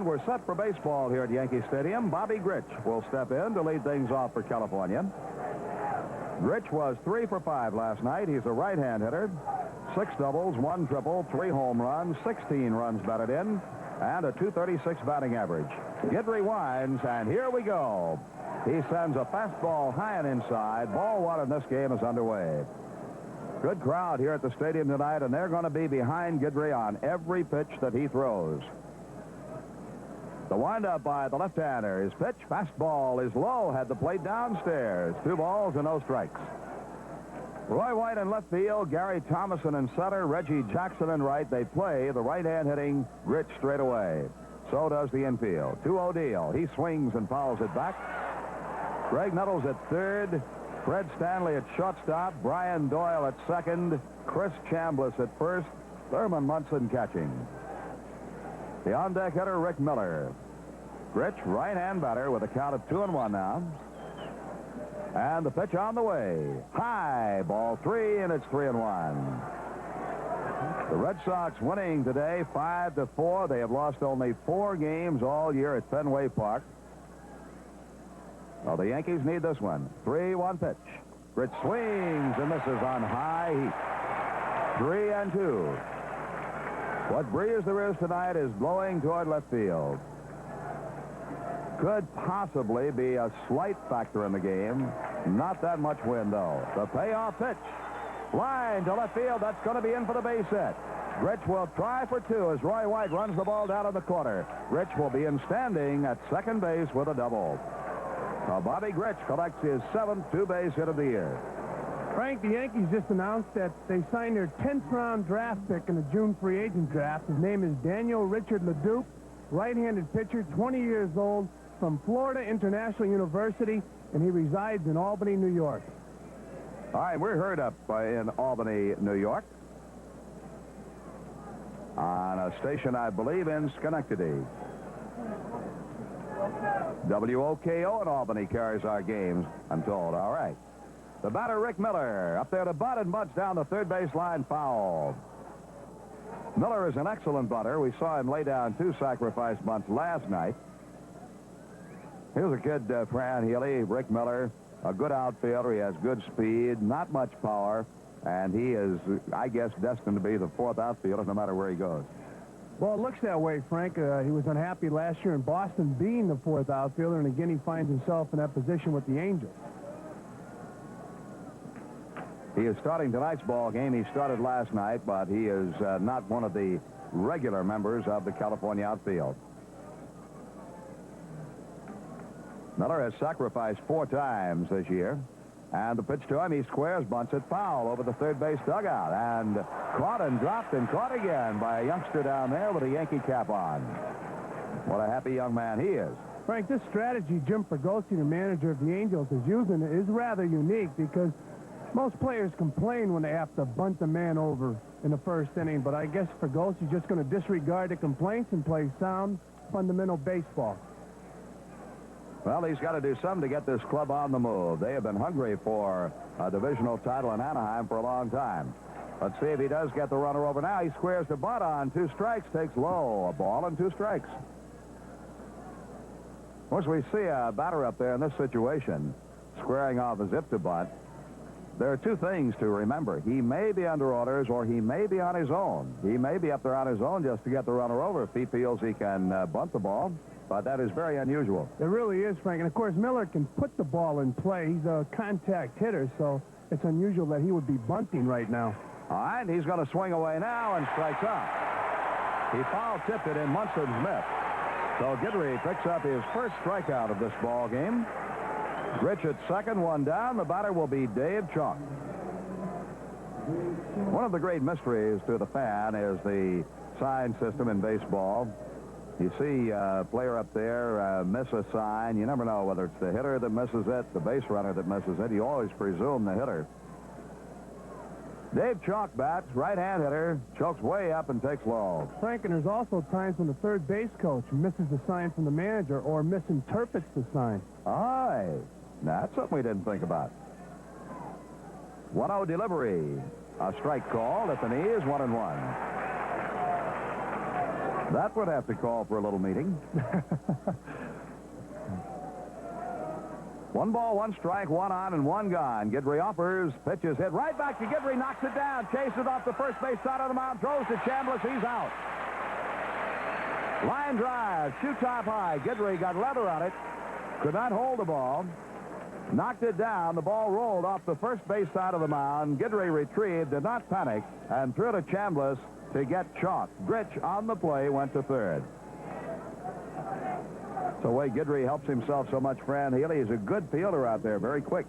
And we're set for baseball here at Yankee Stadium. Bobby Grich will step in to lead things off for California. Grich was 3 for 5 last night. He's a right-hand hitter. 6 doubles, 1 triple, 3 home runs, 16 runs batted in, and a .236 batting average. Guidry winds, and here we go. He sends a fastball high and inside. Ball 1 in this game is underway. Good crowd here at the stadium tonight, and they're going to be behind Guidry on every pitch that he throws. The windup by the left-hander. His pitch, fastball, is low. Had the plate downstairs. 2 balls and no strikes. Roy White in left field. Gary Thomason in center. Reggie Jackson in right. They play the right-hand hitting Grich straight away. So does the infield. 2-0 deal. He swings and fouls it back. Greg Nettles at third. Fred Stanley at shortstop. Brian Doyle at second. Chris Chambliss at first. Thurman Munson catching. The on-deck hitter, Rick Miller. Grich, right-hand batter with a count of 2-1 now. And the pitch on the way. High, ball 3, and it's 3-1. The Red Sox winning today 5-4. They have lost only 4 games all year at Fenway Park. Well, the Yankees need this one. 3-1 pitch. Grich swings and misses on high heat. 3-2. What breeze there is tonight is blowing toward left field. Could possibly be a slight factor in the game. Not that much wind, though. The payoff pitch. Line to left field. That's going to be in for the base hit. Grich will try for 2 as Roy White runs the ball down in the corner. Grich will be in standing at second base with a double. Bobby Grich collects his 7th 2-base hit of the year. Frank, the Yankees just announced that they signed their 10th-round draft pick in the June free agent draft. His name is Daniel Richard LeDuc, right-handed pitcher, 20 years old, from Florida International University, and he resides in Albany, New York. All right, we're heard up in Albany, New York, on a station, I believe, in Schenectady. WOKO in Albany carries our games, I'm told. All right. The batter, Rick Miller, up there to bunt and bunts down the third base line, foul. Miller is an excellent bunter. We saw him lay down 2 sacrifice bunts last night. Here's a kid, Fran Healy, Rick Miller, a good outfielder. He has good speed, not much power, and he is, I guess, destined to be the 4th outfielder no matter where he goes. Well, it looks that way, Frank. He was unhappy last year in Boston being the 4th outfielder, and again he finds himself in that position with the Angels. He is starting tonight's ball game. He started last night, but he is not one of the regular members of the California outfield. Miller has sacrificed 4 times this year. And the pitch to him, he squares, bunts it foul over the third base dugout. And caught and dropped and caught again by a youngster down there with a Yankee cap on. What a happy young man he is. Frank, this strategy Jim Fregosi, the manager of the Angels, is using is rather unique because most players complain when they have to bunt the man over in the first inning, but I guess Fregosi's just going to disregard the complaints and play sound, fundamental baseball. Well, he's got to do something to get this club on the move. They have been hungry for a divisional title in Anaheim for a long time. Let's see if he does get the runner over now. He squares the bunt on 2 strikes, takes low. A ball and 2 strikes. Once we see a batter up there in this situation, squaring off a zip to bunt, there are 2 things to remember. He may be under orders or he may be on his own. He may be up there on his own just to get the runner over if he feels he can bunt the ball. But that is very unusual. It really is, Frank. And, of course, Miller can put the ball in play. He's a contact hitter, so it's unusual that he would be bunting right now. All right, he's going to swing away now and strikes out. He foul-tipped it in Munson's mitt. So Guidry picks up his first strikeout of this ball game. Grich at second, 1 down. The batter will be Dave Chalk. One of the great mysteries to the fan is the sign system in baseball. You see a player up there miss a sign. You never know whether it's the hitter that misses it, the base runner that misses it. You always presume the hitter. Dave Chalk bats, right-hand hitter, chokes way up and takes low. Frank, and there's also times when the third base coach misses the sign from the manager or misinterprets the sign. Aye, that's something we didn't think about. 1-0 delivery. A strike called at the knees, 1-1. That would have to call for a little meeting. 1 ball, 1 strike, 1 on and 1 gone. Guidry offers, pitches hit right back to Guidry, knocks it down, chases off the first base side of the mound, throws to Chambliss, he's out. Line drive, shoot top high. Guidry got leather on it, could not hold the ball, knocked it down. The ball rolled off the first base side of the mound. Guidry retrieved, did not panic, and threw to Chambliss to get chalked. Grich on the play went to third. The way Guidry helps himself so much, Fran Healy. He's a good fielder out there, very quick.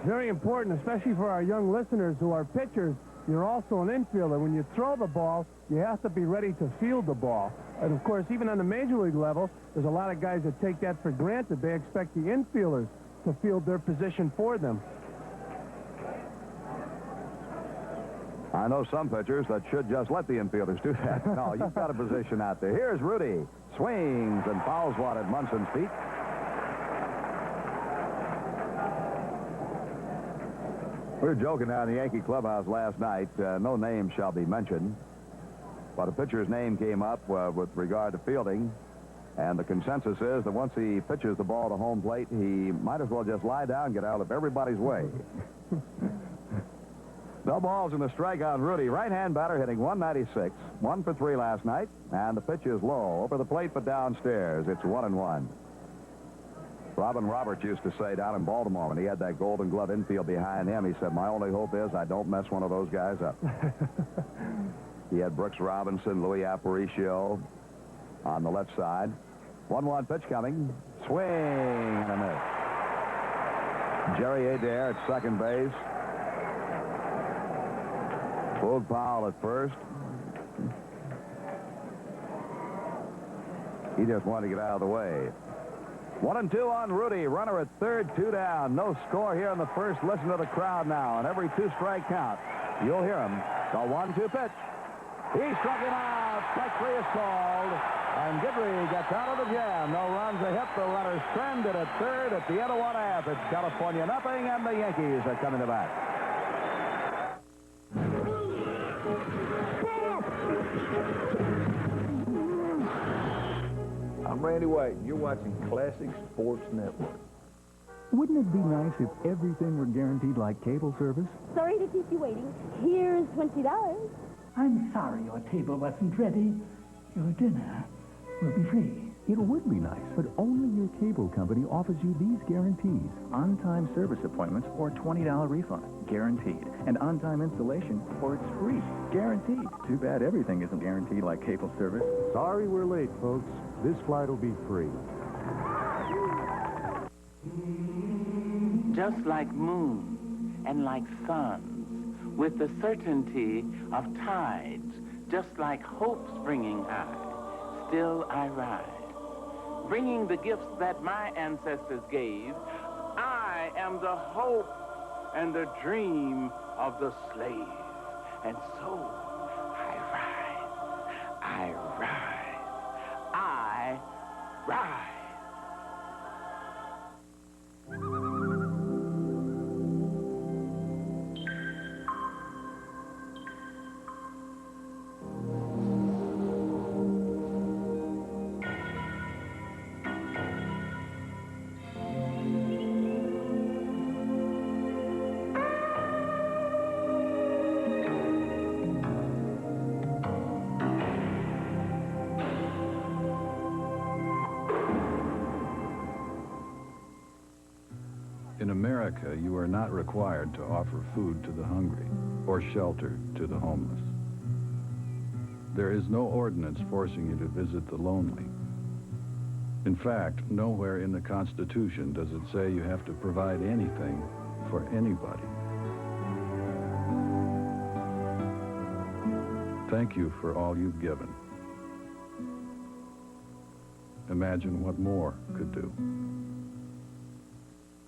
Very important, especially for our young listeners who are pitchers. You're also an infielder. When you throw the ball, you have to be ready to field the ball. And, of course, even on the major league level, there's a lot of guys that take that for granted. They expect the infielders to field their position for them. I know some pitchers that should just let the infielders do that. No, you've got a position out there. Here's Rudy. Swings and fouls one at Munson's feet. We were joking down in the Yankee clubhouse last night. No name shall be mentioned. But a pitcher's name came up with regard to fielding. And the consensus is that once he pitches the ball to home plate, he might as well just lie down and get out of everybody's way. No balls in the strikeout. Rudy, right-hand batter, hitting 196. 1 for 3 last night. And the pitch is low. Over the plate, but downstairs. It's 1-1. Robin Roberts used to say down in Baltimore when he had that Golden Glove infield behind him, he said, my only hope is I don't mess one of those guys up. He had Brooks Robinson, Louis Aparicio on the left side. 1-1 pitch coming. Swing and a miss. Jerry Adair at second base. Pulled Powell at first. He just wanted to get out of the way. 1-2 on Rudy. Runner at third, 2 down. No score here in the first. Listen to the crowd now. On every 2-strike count, you'll hear him. The 1-2 pitch. He struck him out. Strike 3 is called. And Guidry gets out of the jam. No runs, a hit. The runner stranded at third at the end of 1/2. It's California nothing, and the Yankees are coming to bat. I'm Randy White. You're watching Classic Sports Network. Wouldn't it be nice if everything were guaranteed like cable service? Sorry to keep you waiting. Here's $20. I'm sorry your table wasn't ready. Your dinner will be free. It would be nice, but only your cable company offers you these guarantees. On-time service appointments or $20 refund, guaranteed. And on-time installation or it's free, guaranteed. Too bad everything isn't guaranteed like cable service. Sorry we're late, folks. This flight will be free. Just like moons and like suns, with the certainty of tides, just like hope springing high, still I ride. Bringing the gifts that my ancestors gave, I am the hope and the dream of the slave. And so I rise, I rise, I rise. In America, you are not required to offer food to the hungry or shelter to the homeless. There is no ordinance forcing you to visit the lonely. In fact, nowhere in the Constitution does it say you have to provide anything for anybody. Thank you for all you've given. Imagine what more could do.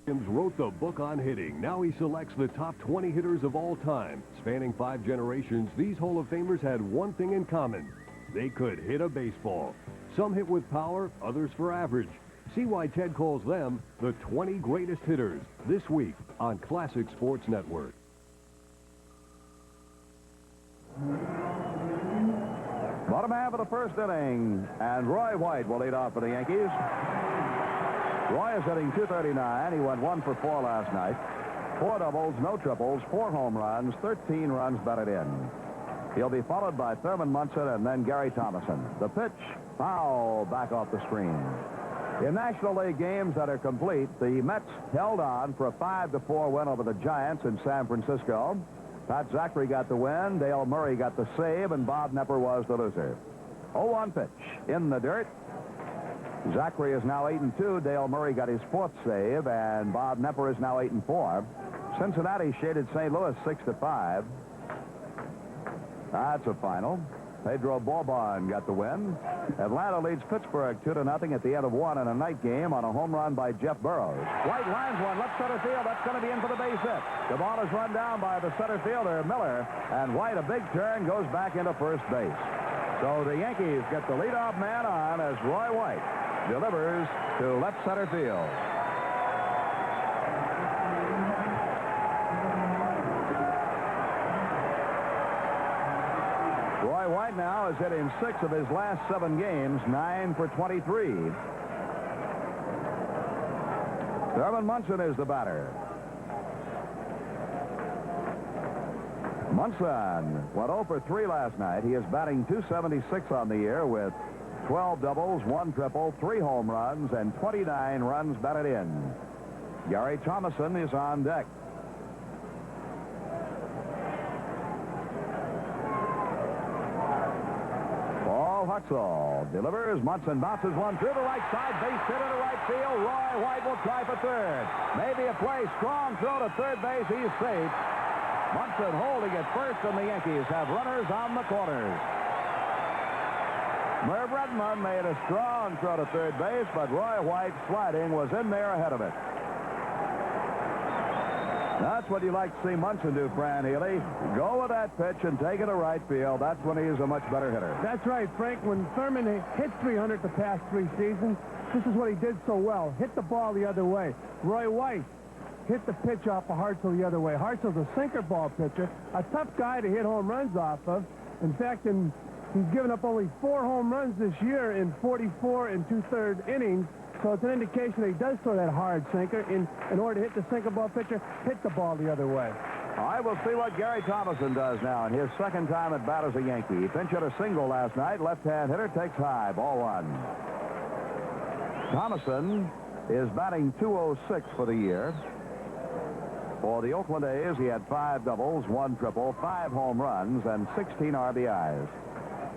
Williams wrote the book on hitting. Now he selects the top 20 hitters of all time. Spanning 5 generations, these Hall of Famers had one thing in common. They could hit a baseball. Some hit with power, others for average. See why Ted calls them the 20 greatest hitters this week on Classic Sports Network. 1-0 to Bottom half of the first inning, and Roy White will lead off for the Yankees. Roy is hitting .239. He went 1 for 4 last night. 4 doubles, no triples, 4 home runs, 13 runs batted in. He'll be followed by Thurman Munson and then Gary Thomason. The pitch, foul, back off the screen. In National League games that are complete, the Mets held on for a 5-4 win over the Giants in San Francisco. Pat Zachary got the win, Dale Murray got the save, and Bob Nepper was the loser. 0-1 pitch in the dirt. Zachary is now 8-2. Dale Murray got his 4th save, and Bob Nepper is now 8-4. Cincinnati shaded St. Louis 6-5. That's a final. Pedro Bourbon got the win. Atlanta leads Pittsburgh 2-0 at the end of 1 in a night game on a home run by Jeff Burroughs. White lines one, left center field. That's going to be in for the base hit. The ball is run down by the center fielder, Miller, and White, a big turn, goes back into first base. So the Yankees get the leadoff man on as Roy White delivers to left center field. Roy White now is hitting 6 of his last 7 games, 9 for 23. Thurman Munson is the batter. Munson went 0 for 3 last night. He is batting .276 on the year with 12 doubles, 1 triple, 3 home runs, and 29 runs batted in. Gary Thomason is on deck. Huxell delivers. Munson bounces one through the right side. Base hit into right field. Roy White will try for third. Maybe a play. Strong throw to third base. He's safe. Munson holding it first, and the Yankees have runners on the corners. Merv Redmond made a strong throw to third base, but Roy White sliding was in there ahead of it. That's what you like to see Munson do, Fran Healy. Go with that pitch and take it to right field. That's when he is a much better hitter. That's right, Frank. When Thurman hit 300 the past 3 seasons, this is what he did so well. Hit the ball the other way. Roy White hit the pitch off of Hartzell the other way. Hartzell's a sinker ball pitcher, a tough guy to hit home runs off of. In fact, he's given up only 4 home runs this year in 44 and 2/3 innings. So it's an indication that he does throw that hard sinker. In order to hit the sinker ball pitcher, hit the ball the other way. All right, we'll see what Gary Thomason does now in his 2nd time at bat as a Yankee. He pinched hit a single last night. Left-hand hitter takes high. Ball 1. Thomason is batting .206 for the year. For the Oakland A's, he had 5 doubles, 1 triple, 5 home runs, and 16 RBIs.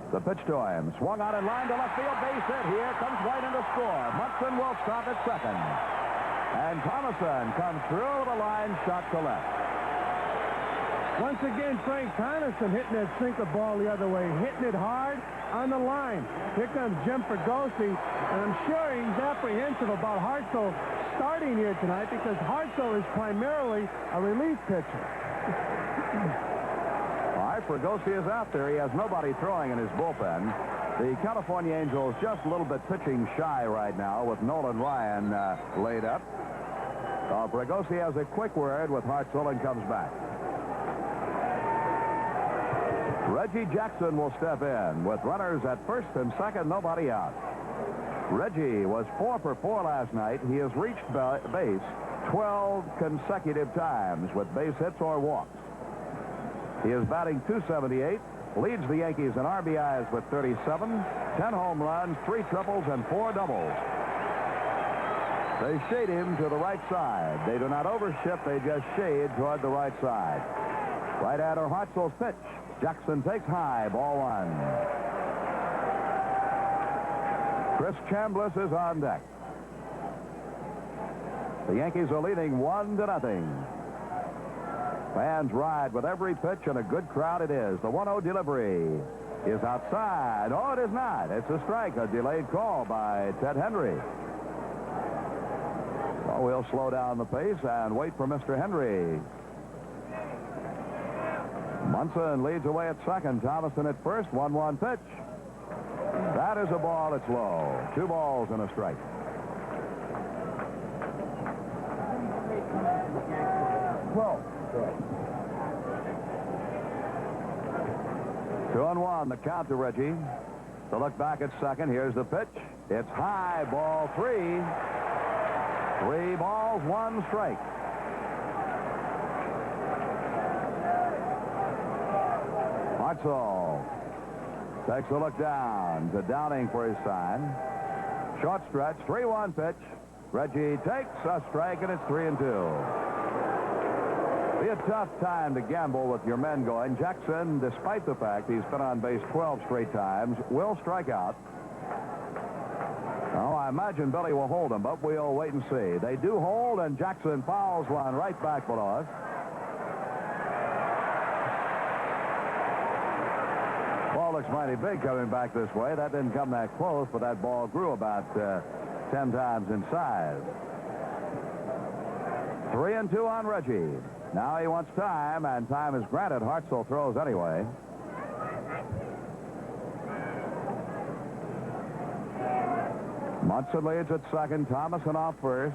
The pitch to him. Swung out in line to left field. Base hit. Here comes White in to score. Munson will stop at second. And Thomason comes through the line, shot to left. Once again, Frank Thomason hitting that sinker ball the other way. Hitting it hard on the line. Here comes Jim Fregosi. And I'm sure he's apprehensive about Hartzell starting here tonight because Hartzell is primarily a relief pitcher. Fregosi is out there. He has nobody throwing in his bullpen. The California Angels just a little bit pitching shy right now with Nolan Ryan laid up. Fregosi has a quick word with Hartzell and comes back. Reggie Jackson will step in with runners at first and second, nobody out. Reggie was 4 for 4 last night. He has reached base 12 consecutive times with base hits or walks. He is batting .278, leads the Yankees in RBIs with 37, 10 home runs, 3 triples, and 4 doubles. They shade him to the right side. They do not overshift, they just shade toward the right side. Right-hander Hartzell's pitch. Jackson takes high, ball 1. Chris Chambliss is on deck. The Yankees are leading 1-0. Fans ride with every pitch, and a good crowd it is. The 1-0 delivery is outside. Oh, it is not. It's a strike, a delayed call by Ted Henry. Well, we'll slow down the pace and wait for Mr. Henry. Munson leads away at second. Thomason at first. 1-1 pitch. That is a ball. It's low. 2 balls and a strike. 2-1, the count to Reggie. To look back at second, here's the pitch. It's high, ball 3. 3 balls, 1 strike. Hartzell takes a look down to Downing for his sign. Short stretch, 3-1 pitch. Reggie takes a strike, and it's 3-2. Be a tough time to gamble with your men going. Jackson, despite the fact he's been on base 12 straight times, will strike out. Oh, I imagine Billy will hold him, but we'll wait and see. They do hold, and Jackson fouls one right back below us. Ball looks mighty big coming back this way. That didn't come that close, but that ball grew about 10 times in size. 3-2 on Reggie. Now he wants time, and time is granted. Hartzell throws anyway. Munson leads at second. Thomason off first.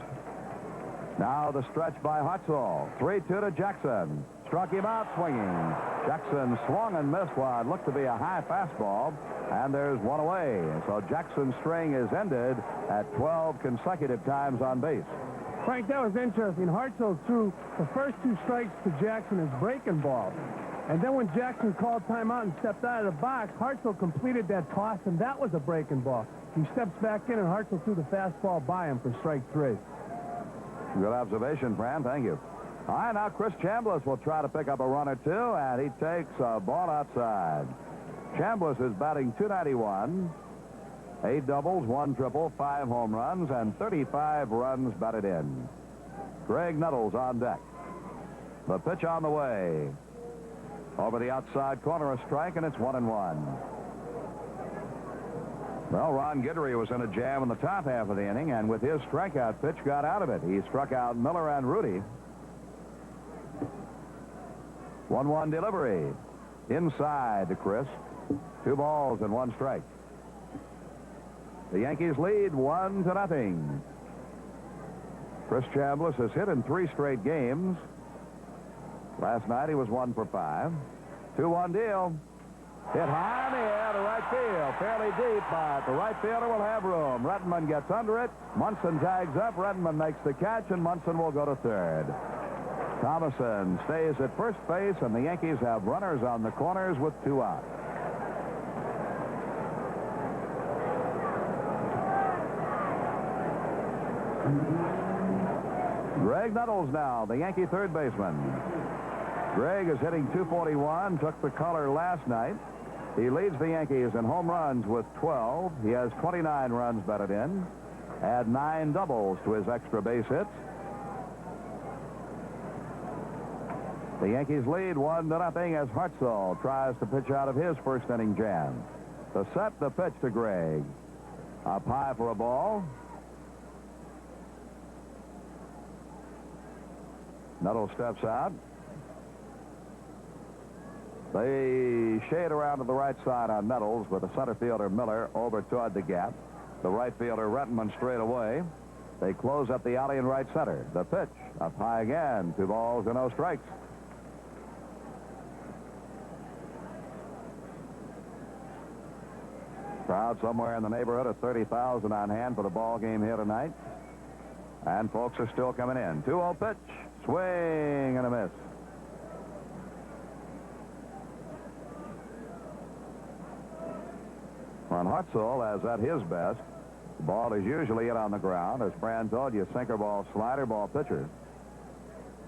Now the stretch by Hartzell. 3-2 to Jackson. Struck him out swinging. Jackson swung and missed what looked to be a high fastball, and there's one away. So Jackson's string is ended at 12 consecutive times on base. Frank, that was interesting. Hartzell threw the first 2 strikes to Jackson as breaking balls. And then when Jackson called timeout and stepped out of the box, Hartzell completed that toss, and that was a breaking ball. He steps back in, and Hartzell threw the fastball by him for strike 3. Good observation, Fran. Thank you. All right, now Chris Chambliss will try to pick up a run or 2, and he takes a ball outside. Chambliss is batting .291. 8 doubles, 1 triple, 5 home runs, and 35 runs batted in. Greg Nuttles on deck. The pitch on the way. Over the outside corner, a strike, and it's 1-1. Well, Ron Guidry was in a jam in the top half of the inning, and with his strikeout pitch, got out of it. He struck out Miller and Rudy. 1-1 delivery. Inside to Chris. 2 balls and 1 strike. The Yankees lead 1-0. Chris Chambliss has hit in 3 straight games. Last night he was 1 for 5. 2-1 deal. Hit high in the air to right field. Fairly deep, but the right fielder will have room. Rettenman gets under it. Munson tags up. Rettenman makes the catch, and Munson will go to third. Thomason stays at first base, and the Yankees have runners on the corners with 2 out. Greg Nuttles now, the Yankee third baseman. Greg is hitting .241, took the color last night. He leads the Yankees in home runs with 12. He has 29 runs batted in. Add 9 doubles to his extra base hits. The Yankees lead 1-0 as Hartzell tries to pitch out of his first inning jam. To set the pitch to Greg. Up high for a ball. Nuttles steps out. They shade around to the right side on Nuttles with the center fielder Miller over toward the gap. The right fielder Rettenman straight away. They close up the alley in right center. The pitch up high again. 2 balls and no strikes. Crowd somewhere in the neighborhood of 30,000 on hand for the ball game here tonight. And folks are still coming in. 2-0 pitch. Swing and a miss. When Hartzell is at his best, the ball is usually hit on the ground. As Fran told you, sinker ball, slider ball pitcher.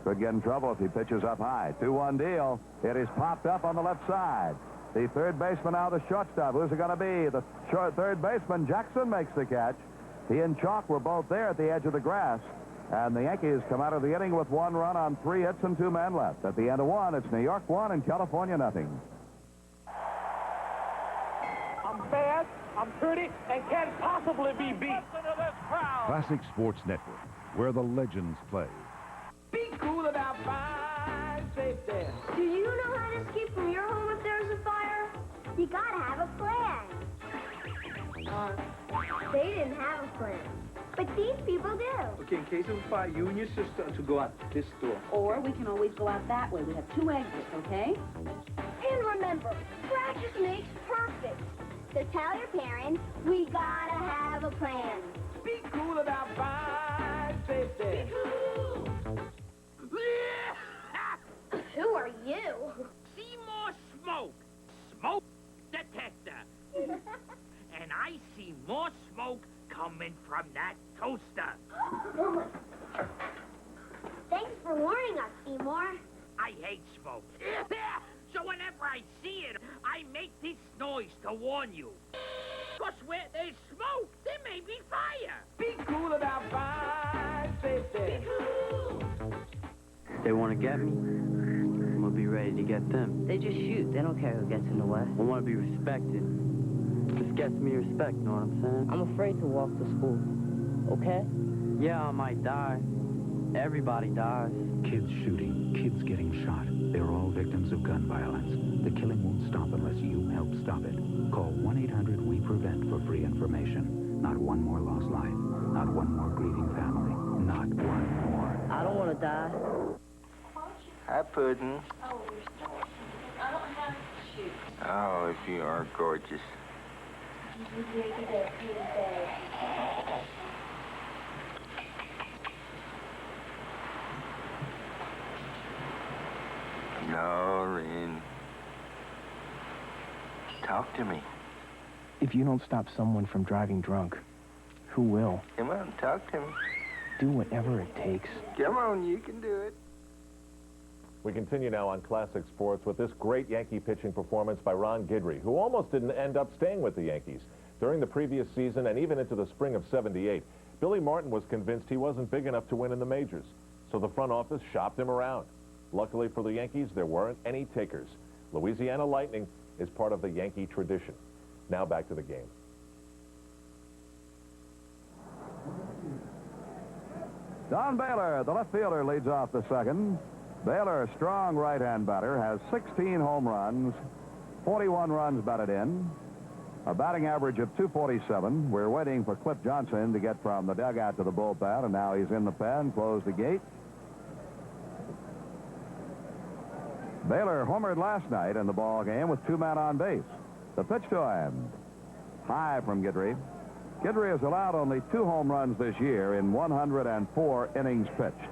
Could get in trouble if he pitches up high. 2-1 deal. It is popped up on the left side. The third baseman now the shortstop. Who's it going to be? The third baseman, Jackson, makes the catch. He and Chalk were both there at the edge of the grass. And the Yankees come out of the inning with 1 run on 3 hits and 2 men left. At the end of 1, it's New York 1 and California nothing. I'm fast, I'm pretty, and can't possibly be beat. Classic Sports Network, where the legends play. Be cool about fine safety. Do you know how to escape from your home if there's a fire? You gotta have a plan. They didn't have a plan. But these people do. Okay, in case of a fire, you and your sister are to go out this door. Or we can always go out that way. We have 2 exits, okay? And remember, scratch is This makes perfect. So tell your parents we gotta have a plan. Be cool about fine, say that. Be cool. Who are you? See more smoke. Smoke detector. And I see more smoke coming from that toaster. Thanks for warning us, Seymour. I hate smoke. So whenever I see it, I make this noise to warn you. Because where there's smoke, there may be fire. Be cool about fire, say that. Be cool. They want to get me, I'm going to be ready to get them. They just shoot. They don't care who gets in the way. I want to be respected. This gets me respect, know what I'm saying? I'm afraid to walk to school. Okay? Yeah, I might die. Everybody dies. Kids shooting, kids getting shot. They're all victims of gun violence. The killing won't stop unless you help stop it. Call 1-800-WE-PREVENT for free information. Not one more lost life. Not one more grieving family. Not one more. I don't want to die. Hi, Puddin'. Oh, you're so... I don't have to shoot. Oh, if you are gorgeous. Noreen. Talk to me. If you don't stop someone from driving drunk, who will? Come on, talk to me. Do whatever it takes. Come on, you can do it. We continue now on Classic Sports with this great Yankee pitching performance by Ron Guidry, who almost didn't end up staying with the Yankees. During the previous season and even into the spring of '78, Billy Martin was convinced he wasn't big enough to win in the majors, so the front office shopped him around. Luckily for the Yankees, there weren't any takers. Louisiana Lightning is part of the Yankee tradition. Now back to the game. Don Baylor, the left fielder, leads off the second. Baylor, a strong right-hand batter, has 16 home runs, 41 runs batted in, a batting average of .247. We're waiting for Cliff Johnson to get from the dugout to the bullpen, and now he's in the pen, closed the gate. Baylor homered last night in the ball game with 2 men on base. The pitch to him. High from Guidry. Guidry has allowed only 2 home runs this year in 104 innings pitched.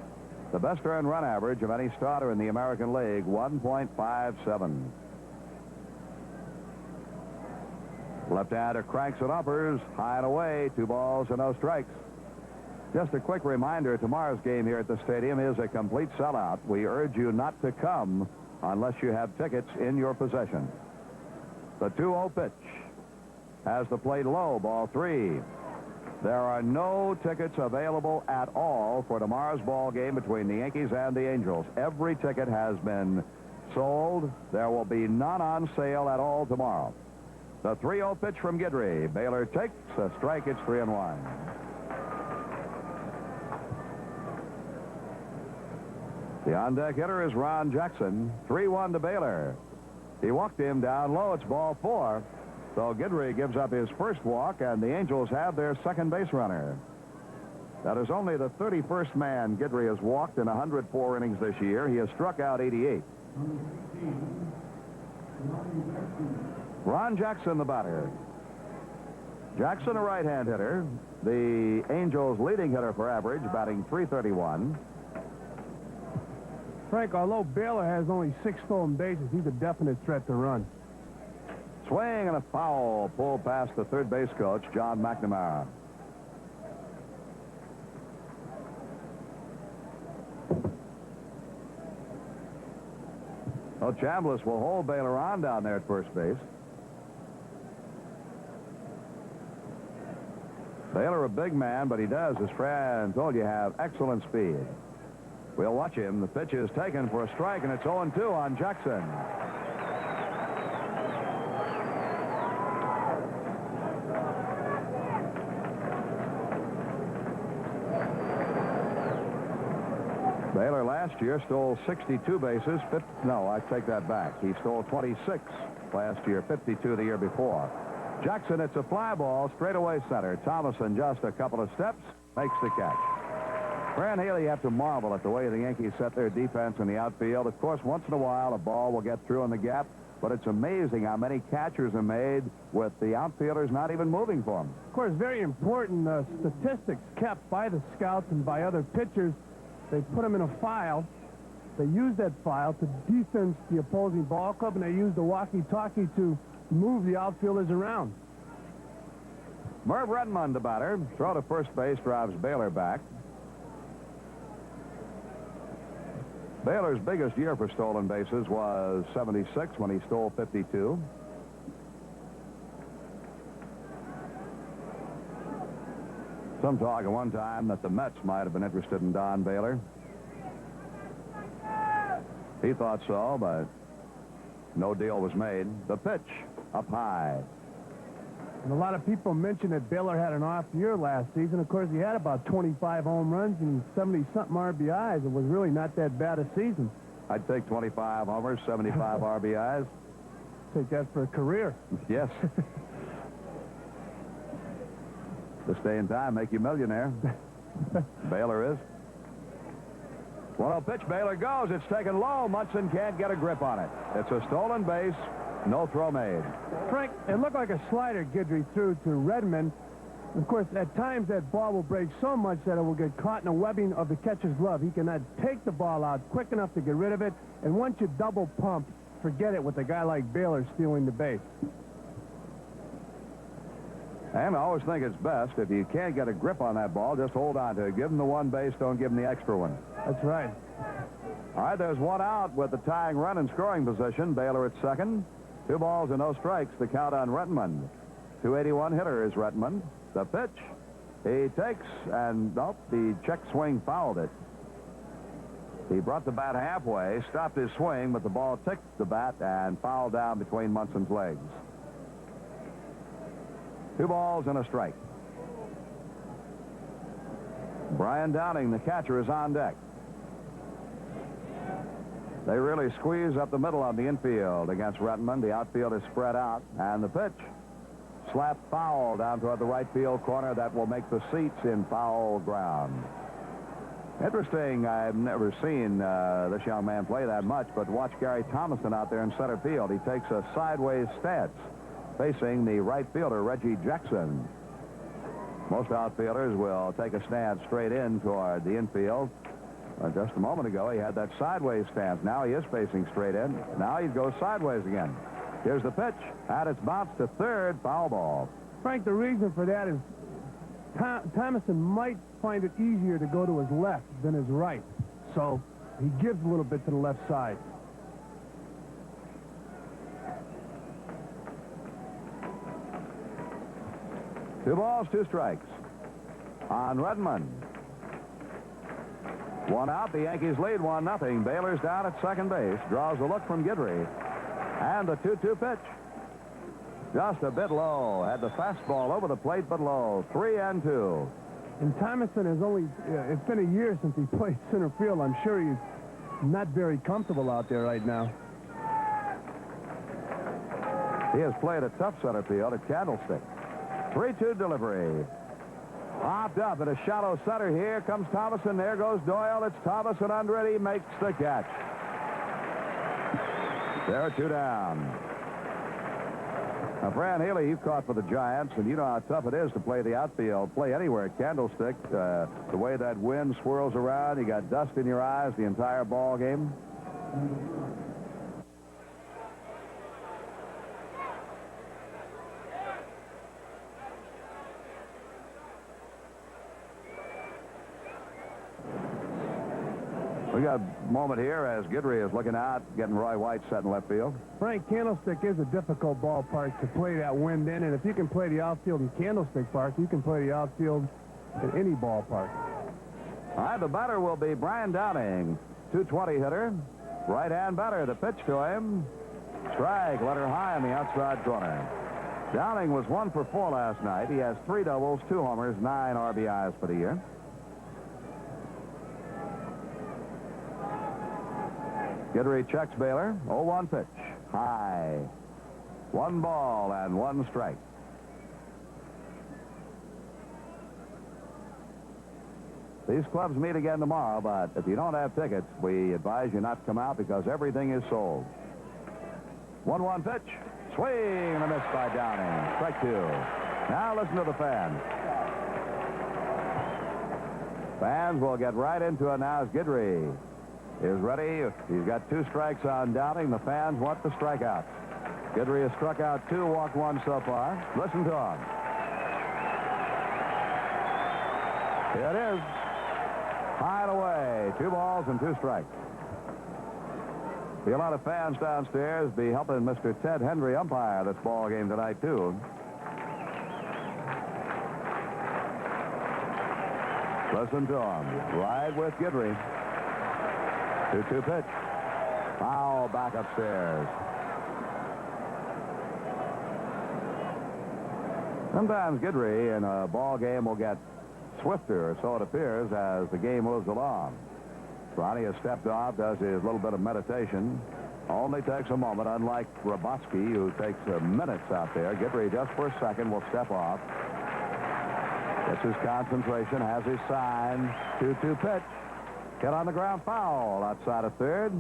The best earned run average of any starter in the American League, 1.57. Left-hander cranks it uppers, high and away, 2 balls and no strikes. Just a quick reminder, tomorrow's game here at the stadium is a complete sellout. We urge you not to come unless you have tickets in your possession. The 2-0 pitch has the plate low, ball 3. There are no tickets available at all for tomorrow's ball game between the Yankees and the Angels. Every ticket has been sold. There will be none on sale at all tomorrow. The 3-0 pitch from Guidry. Baylor takes a strike. It's 3-1. The on-deck hitter is Ron Jackson. 3-1 to Baylor. He walked him down low. It's ball 4. So Guidry gives up his first walk, and the Angels have their second base runner. That is only the 31st man Guidry has walked in 104 innings this year. He has struck out 88. Ron Jackson, the batter. Jackson, a right-hand hitter. The Angels' leading hitter for average, batting .331. Frank, although Baylor has only 6 stolen bases, he's a definite threat to run. Swing and a foul pulled past the third base coach, John McNamara. Well, Chambliss will hold Baylor on down there at first base. Baylor a big man, but he does, as Fran told you, have excellent speed. We'll watch him. The pitch is taken for a strike, and it's 0-2 on Jackson. Baylor last year stole 62 bases. No, I take that back. He stole 26 last year, 52 the year before. Jackson, it's a fly ball, straightaway center. Thomason just a couple of steps, makes the catch. Fran Haley, you have to marvel at the way the Yankees set their defense in the outfield. Of course, once in a while, a ball will get through in the gap. but it's amazing how many catchers are made with the outfielders not even moving for them. Of course, very important statistics kept by the scouts and by other pitchers. They put them in a file. They use that file to distance the opposing ball club, and they use the walkie-talkie to move the outfielders around. Merv Redmond, the batter. Throw to first base drives Baylor back. Baylor's biggest year for stolen bases was 76 when he stole 52. Some talk at one time that the Mets might have been interested in Don Baylor. He thought so, but no deal was made. The pitch up high. And a lot of people mentioned that Baylor had an off year last season. Of course, he had about 25 home runs and 70-something RBIs. It was really not that bad a season. I'd take 25 homers, 75 RBIs. Take that for a career. Yes. To stay in time, make you millionaire. Baylor is. 1-0 pitch. Baylor goes. It's taken low. Munson can't get a grip on it. It's a stolen base. No throw made. Frank, it looked like a slider Guidry threw to Redmond. Of course, at times that ball will break so much that it will get caught in a webbing of the catcher's glove. He cannot take the ball out quick enough to get rid of it. And once you double pump, forget it with a guy like Baylor stealing the base. And I always think it's best, if you can't get a grip on that ball, just hold on to it. Give him the one base, don't give him the extra one. That's right. All right, there's one out with the tying run in scoring position. Baylor at second. 2 balls and no strikes. The count on Redmond. 281 hitter is Redmond. The pitch. He takes, and nope, the check swing fouled it. He brought the bat halfway, stopped his swing, but the ball ticked the bat and fouled down between Munson's legs. 2 balls and a strike. Brian Downing, the catcher, is on deck. They really squeeze up the middle on the infield against Redmond. The outfield is spread out, and the pitch. Slap foul down toward the right field corner. That will make the seats in foul ground. Interesting, I've never seen this young man play that much, but watch Gary Thomason out there in center field. He takes a sideways stance facing the right fielder, Reggie Jackson. Most outfielders will take a stance straight in toward the infield. Just a moment ago, he had that sideways stance. Now he is facing straight in. Now he goes sideways again. Here's the pitch, and it's bounced to third, foul ball. Frank, the reason for that is Thomason might find it easier to go to his left than his right. So he gives a little bit to the left side. Two balls, 2 strikes on Redmond. 1 out. The Yankees lead 1-0. Baylor's down at second base. Draws a look from Guidry. And the 2-2 pitch. Just a bit low. Had the fastball over the plate, but low. 3-2. And Thomason has only, it's been a year since he played center field. I'm sure he's not very comfortable out there right now. He has played a tough center field at Candlestick. 3-2 delivery. Popped up at a shallow center. Here comes Thomason. There goes Doyle. It's Thomason under it. He makes the catch. There are 2 down. Now, Fran Healy, you've caught for the Giants, and you know how tough it is to play the outfield, play anywhere at Candlestick. The way that wind swirls around, you got dust in your eyes the entire ball game. We got a moment here as Guidry is looking out, getting Roy White set in left field. Frank, Candlestick is a difficult ballpark to play that wind in, and if you can play the outfield in Candlestick Park, you can play the outfield in any ballpark. All right, the batter will be Brian Downing, 220 hitter, right-hand batter. The pitch to him, strike, letter high on the outside corner. Downing was 1 for 4 last night. He has 3 doubles, 2 homers, 9 RBIs for the year. Guidry checks Baylor. 0-1 pitch. High. 1 ball and 1 strike. These clubs meet again tomorrow, but if you don't have tickets, we advise you not to come out because everything is sold. 1-1 pitch. Swing and a miss by Downing. Strike 2. Now listen to the fans. Fans will get right into it now as Guidry is ready. He's got 2 strikes on Downing. The fans want the strikeout. Guidry has struck out 2, walked 1 so far. Listen to him. Here it is. High and away. 2 balls and 2 strikes. Be a lot of fans downstairs be helping Mr. Ted Hendry umpire this ball game tonight, too. Listen to him. Ride with Guidry. 2-2 pitch. Foul back upstairs. Sometimes Guidry in a ball game will get swifter, or so it appears, as the game moves along. Ronnie has stepped off, does his little bit of meditation. Only takes a moment, unlike Rabotsky, who takes minutes out there. Guidry, just for a second, will step off. Gets his concentration, has his sign. 2-2 pitch. Hit on the ground, foul outside of third.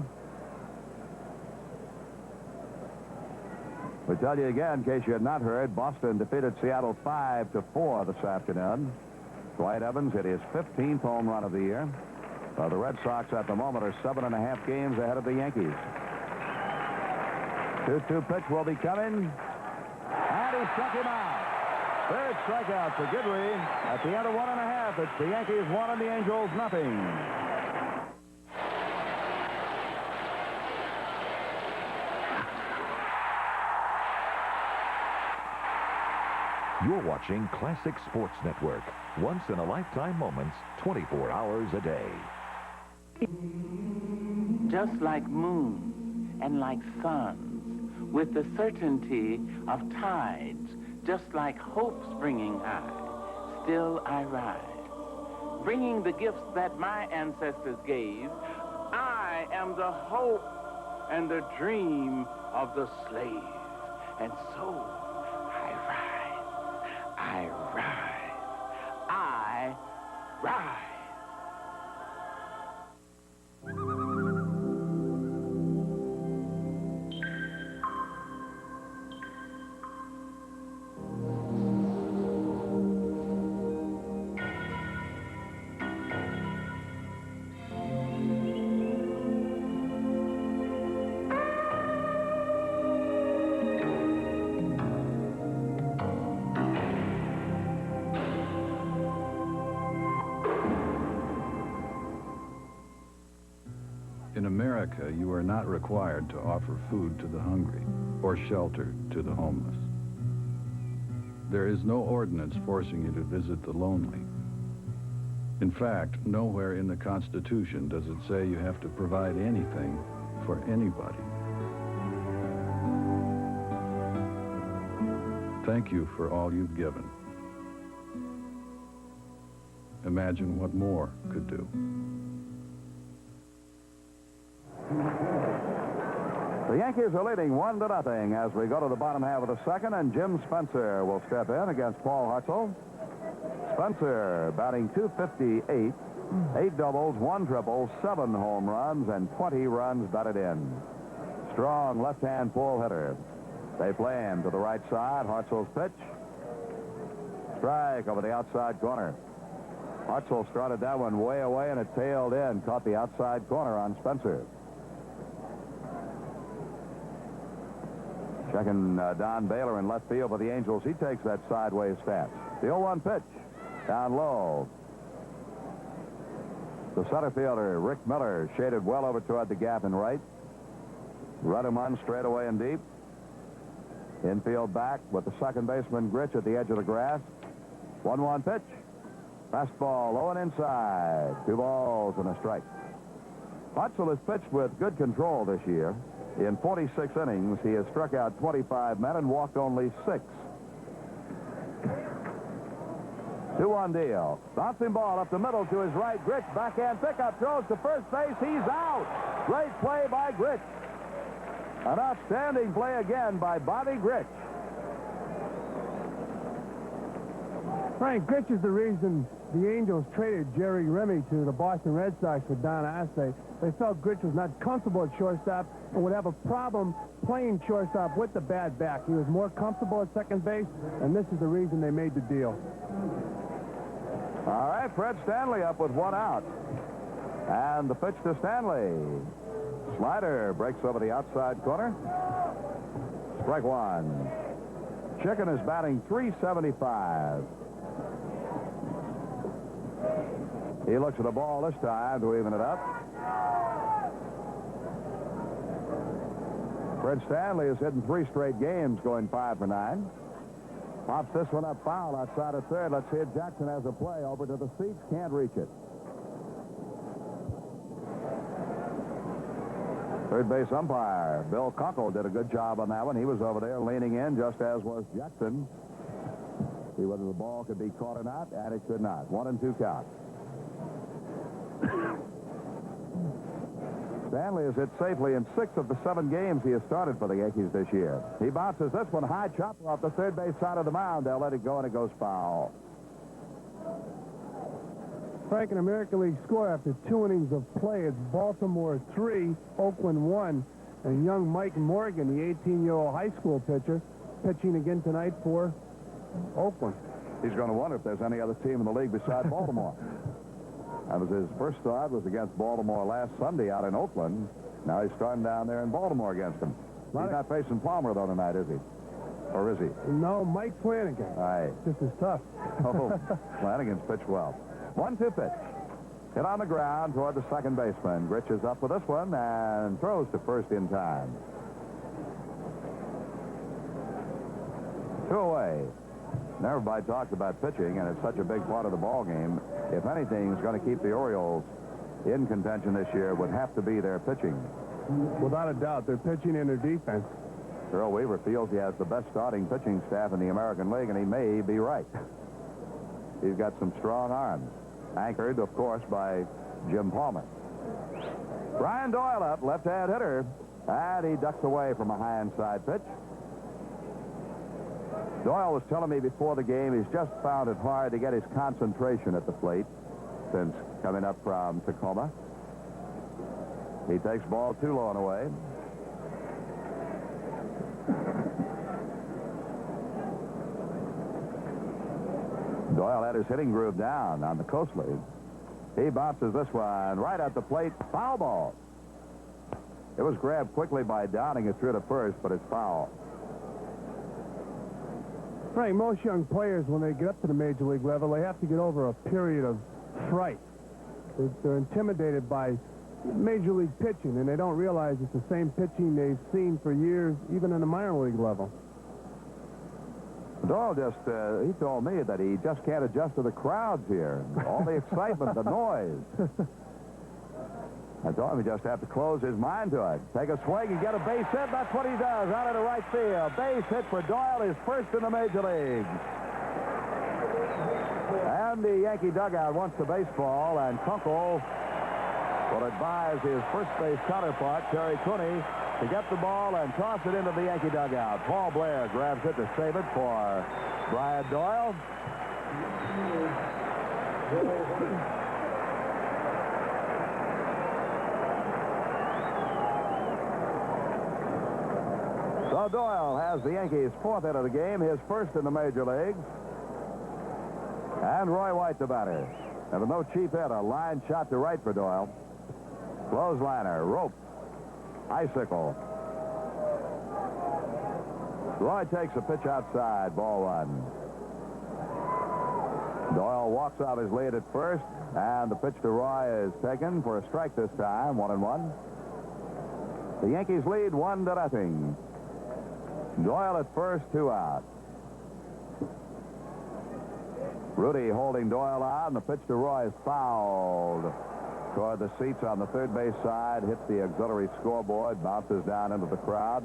We tell you again, in case you had not heard, Boston defeated Seattle 5-4 this afternoon. Dwight Evans hit his 15th home run of the year. The Red Sox at the moment are 7.5 games ahead of the Yankees. 2-2 pitch will be coming. And he struck him out. Third strikeout for Guidry. At the end of 1.5, it's the Yankees 1 and the Angels nothing. You're watching Classic Sports Network. Once-in-a-lifetime moments, 24 hours a day. Just like moons and like suns, with the certainty of tides, just like hope springing high, still I rise. Bringing the gifts that my ancestors gave, I am the hope and the dream of the slave. And so I rise, I rise, I rise. In America, you are not required to offer food to the hungry or shelter to the homeless. There is no ordinance forcing you to visit the lonely. In fact, nowhere in the Constitution does it say you have to provide anything for anybody. Thank you for all you've given. Imagine what more could do. The Yankees are leading 1-0 as we go to the bottom half of the second, and Jim Spencer will step in against Paul Hartzell. Spencer batting .258, 8 doubles, 1 triple, 7 home runs, and 20 runs batted in. Strong left-hand pull hitter. They play him to the right side. Hartzell's pitch. Strike over the outside corner. Hartzell started that one way away, and it tailed in. Caught the outside corner on Spencer. Checking Don Baylor in left field for the Angels. He takes that sideways stance. The 0-1 pitch. Down low. The center fielder, Rick Miller, shaded well over toward the gap in right. Run him on straight away and deep. Infield back with the second baseman, Gritch, at the edge of the grass. 1-1 pitch. Fastball low and inside. 2 balls and a strike. Hartzell has pitched with good control this year. In 46 innings, he has struck out 25 men and walked only 6. 2-1 deal. Bouncing ball up the middle to his right. Gritch, backhand pickup, throws to first base. He's out. Great play by Gritch. An outstanding play again by Bobby Gritch. Frank, Gritch is the reason the Angels traded Jerry Remy to the Boston Red Sox for Don Arce. They felt Gritch was not comfortable at shortstop and would have a problem playing shortstop with the bad back. He was more comfortable at second base, and this is the reason they made the deal. All right, Fred Stanley up with 1 out. And the pitch to Stanley. Slider breaks over the outside corner. Strike 1. Chicken is batting .375. He looks at the ball this time to even it up. Fred Stanley has hit in 3 straight games, going 5 for 9. Pops this one up foul outside of third. Let's see it. Jackson has a play over to the seats. Can't reach it. Third base umpire Bill Conkle did a good job on that one. He was over there leaning in, just as was Jackson. See whether the ball could be caught or not, and it could not. 1 and 2 count. Stanley has hit safely in 6 of the 7 games he has started for the Yankees this year. He bounces this one high, chopper off the third base side of the mound. They'll let it go, and it goes foul. Frank, an American League score after 2 innings of play. It's Baltimore 3, Oakland 1. And young Mike Morgan, the 18-year-old high school pitcher, pitching again tonight for Oakland. He's going to wonder if there's any other team in the league besides Baltimore. That was his first start, was against Baltimore last Sunday out in Oakland. Now he's starting down there in Baltimore against them. He's not facing Palmer, though, tonight, is he? Or is he? No, Mike Flanagan. Aye. Just as tough. Oh, Flanagan's pitched well. 1-2 pitch. Hit on the ground toward the second baseman. Gritch is up with this one and throws to first in time. 2 away. Everybody talks about pitching, and it's such a big part of the ball game. If anything is going to keep the Orioles in contention this year, would have to be their pitching. Without a doubt, their pitching and their defense. Earl Weaver feels he has the best starting pitching staff in the American League, and he may be right. He's got some strong arms, anchored, of course, by Jim Palmer. Brian Doyle up, left-hand hitter, and he ducks away from a high inside pitch. Doyle was telling me before the game he's just found it hard to get his concentration at the plate since coming up from Tacoma. He takes ball 2 low and away. Doyle had his hitting groove down on the Coast League. He bounces this one right at the plate. Foul ball. It was grabbed quickly by Downing. It threw to first, but it's foul. Frank, most young players, when they get up to the major league level, they have to get over a period of fright. They're intimidated by major league pitching, and they don't realize it's the same pitching they've seen for years, even in the minor league level. Doyle he told me that he just can't adjust to the crowds here. All the excitement, the noise. I told him he just have to close his mind to it. Take a swing and get a base hit. That's what he does out into right field. Base hit for Doyle, his first in the major leagues. And the Yankee dugout wants the baseball, and Kunkel will advise his first base counterpart, Terry Cooney, to get the ball and toss it into the Yankee dugout. Paul Blair grabs it to save it for Brian Doyle. So Doyle has the Yankees' 4th hit of the game, his first in the major leagues. And Roy White, the batter. And with no cheap hit, a line shot to right for Doyle. Clothesliner, rope, icicle. Roy takes a pitch outside, ball 1. Doyle walks off his lead at first, and the pitch to Roy is taken for a strike this time, 1-1. The Yankees lead 1-0. Doyle at first, 2 out. Rudy holding Doyle on. The pitch to Roy is fouled toward the seats on the third base side, hits the auxiliary scoreboard, bounces down into the crowd.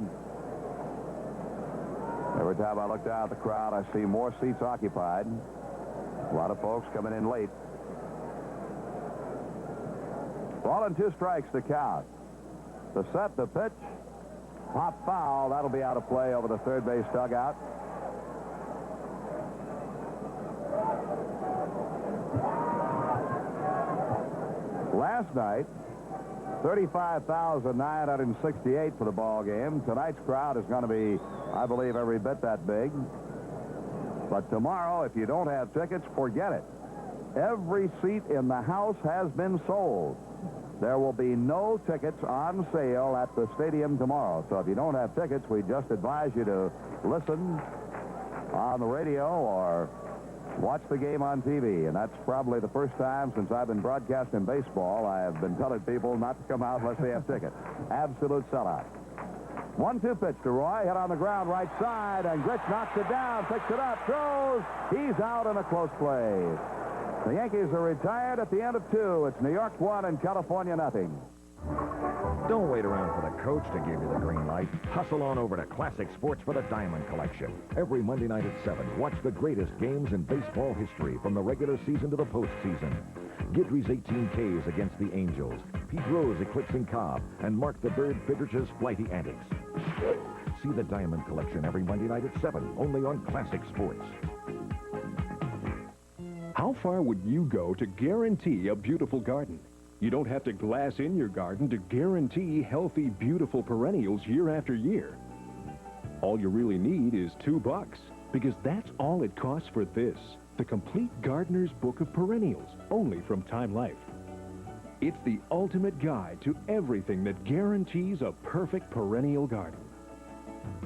Every time I look down at the crowd, I see more seats occupied. A lot of folks coming in late. Ball and 2 strikes to count. The set, the pitch. Pop foul. That'll be out of play over the third base dugout. Last night, 35,968 for the ball game. Tonight's crowd is going to be, I believe, every bit that big. But tomorrow, if you don't have tickets, forget it. Every seat in the house has been sold. There will be no tickets on sale at the stadium tomorrow. So if you don't have tickets, we just advise you to listen on the radio or watch the game on TV. And that's probably the first time since I've been broadcasting baseball I have been telling people not to come out unless they have tickets. Absolute sellout. 1-2 pitch to Roy, hit on the ground right side, and Gritch knocks it down, picks it up, throws. He's out in a close play. The Yankees are retired at the end of 2. It's New York 1 and California nothing. Don't wait around for the coach to give you the green light. Hustle on over to Classic Sports for the Diamond Collection. Every Monday night at 7, watch the greatest games in baseball history from the regular season to the postseason. Guidry's 18 Ks against the Angels, Pete Rose eclipsing Cobb, and Mark the Bird Fidrich's flighty antics. See the Diamond Collection every Monday night at 7, only on Classic Sports. How far would you go to guarantee a beautiful garden? You don't have to glass in your garden to guarantee healthy, beautiful perennials year after year. All you really need is $2, because that's all it costs for this, the complete Gardener's Book of Perennials, only from Time Life. It's the ultimate guide to everything that guarantees a perfect perennial garden.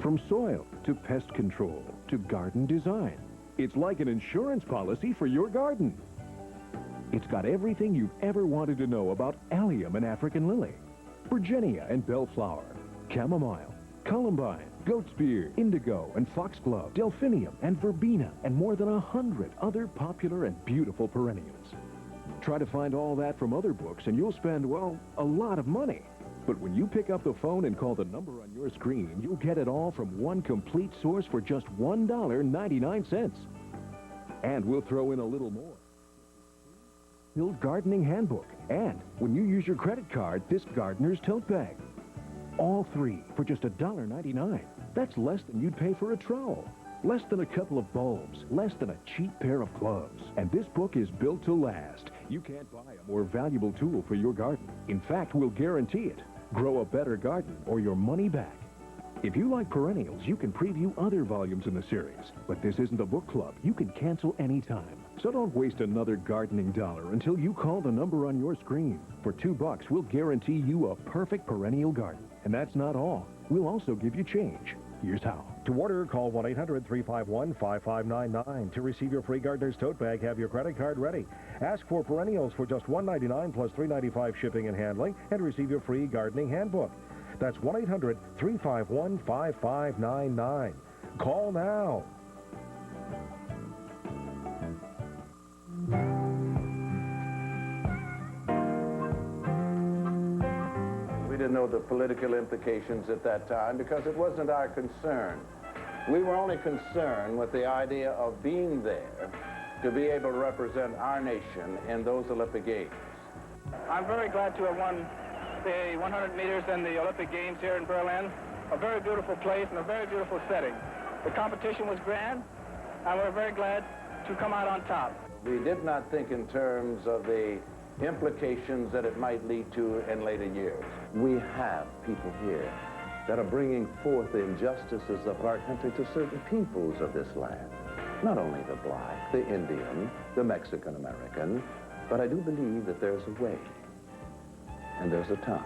From soil to pest control to garden design. It's like an insurance policy for your garden. It's got everything you've ever wanted to know about allium and African lily, Virginia and bellflower, chamomile, columbine, goat's beard, indigo and foxglove, delphinium and verbena, and more than 100 other popular and beautiful perennials. Try to find all that from other books and you'll spend, well, a lot of money. But when you pick up the phone and call the number on your screen, you'll get it all from one complete source for just $1.99. And we'll throw in a little more. Build Gardening Handbook. And when you use your credit card, this Gardener's Tote Bag. All 3 for just $1.99. That's less than you'd pay for a trowel. Less than a couple of bulbs. Less than a cheap pair of gloves. And this book is built to last. You can't buy a more valuable tool for your garden. In fact, we'll guarantee it. Grow a better garden or your money back. If you like perennials, you can preview other volumes in the series. But this isn't a book club. You can cancel anytime. So don't waste another gardening dollar until you call the number on your screen. For $2, we'll guarantee you a perfect perennial garden. And that's not all. We'll also give you change. Here's how. To order, call 1-800-351-5599. To receive your free Gardener's Tote Bag, have your credit card ready. Ask for perennials for just $1.99 plus $3.95 shipping and handling, and receive your free Gardening Handbook. That's 1-800-351-5599. Call now. We didn't know the political implications at that time because it wasn't our concern. We were only concerned with the idea of being there to be able to represent our nation in those Olympic Games. I'm very glad to have won the 100 meters in the Olympic Games here in Berlin. A very beautiful place and a very beautiful setting. The competition was grand, and we're very glad to come out on top. We did not think in terms of the implications that it might lead to in later years. We have people here that are bringing forth the injustices of our country to certain peoples of this land. Not only the black, the Indian, the Mexican-American, but I do believe that there's a way, and there's a time,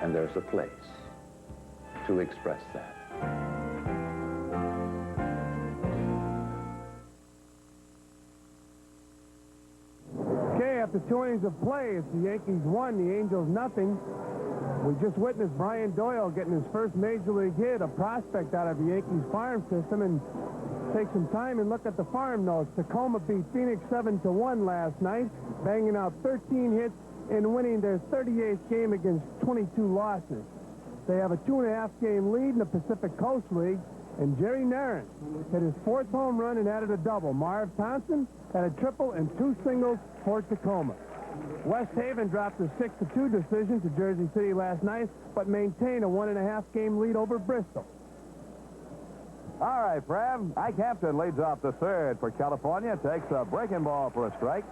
and there's a place to express that. Okay, after 2 innings of play, it's the Yankees 1, the Angels nothing. We just witnessed Brian Doyle getting his first major league hit, a prospect out of the Yankees farm system, and take some time and look at the farm notes. Tacoma beat Phoenix 7-1 last night, banging out 13 hits and winning their 38th game against 22 losses. They have a 2.5 game lead in the Pacific Coast League, and Jerry Narron hit his 4th home run and added a double. Marv Thompson had a triple and 2 singles for Tacoma. West Haven dropped a 6-2 decision to Jersey City last night, but maintained a 1.5 game lead over Bristol. All right, Fred. Ike Hampton leads off the 3rd for California. Takes a breaking ball for a strike.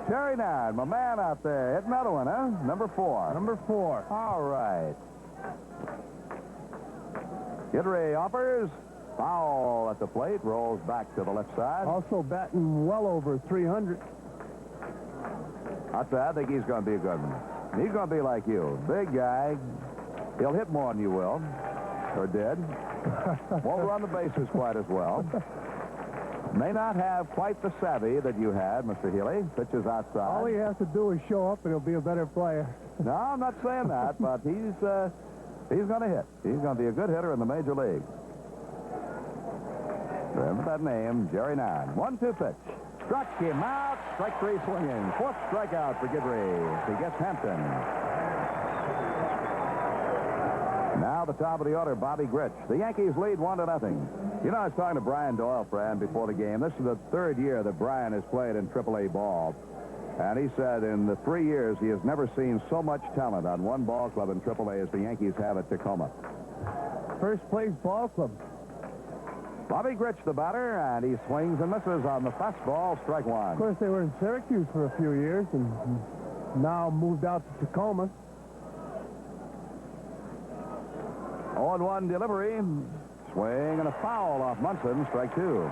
Terry Nard, my man out there. Hit another one, huh? Number 4. Number 4. All right. Guidry offers. Foul at the plate. Rolls back to the left side. Also batting well over 300. I think he's going to be a good one. He's going to be like you. Big guy. He'll hit more than you will. Or did. Won't run the bases quite as well. May not have quite the savvy that you had, Mr. Healy. Pitches outside. All he has to do is show up and he'll be a better player. No, I'm not saying that, but he's going to hit. He's going to be a good hitter in the major league. Remember that name, Jerry Nine. 1-2 pitch. Struck him out. Strike 3 swinging. 4th strikeout for Guidry. He gets Hampton. Now the top of the order, Bobby Grich. The Yankees lead 1-0. You know, I was talking to Brian Doyle, Fran, before the game. This is the 3rd year that Brian has played in AAA ball. And he said in the 3 years he has never seen so much talent on one ball club in AAA as the Yankees have at Tacoma. First place ball club. Bobby Grich, the batter, and he swings and misses on the fastball, strike 1. Of course, they were in Syracuse for a few years and now moved out to Tacoma. 0-1 delivery. Swing and a foul off Munson, strike 2.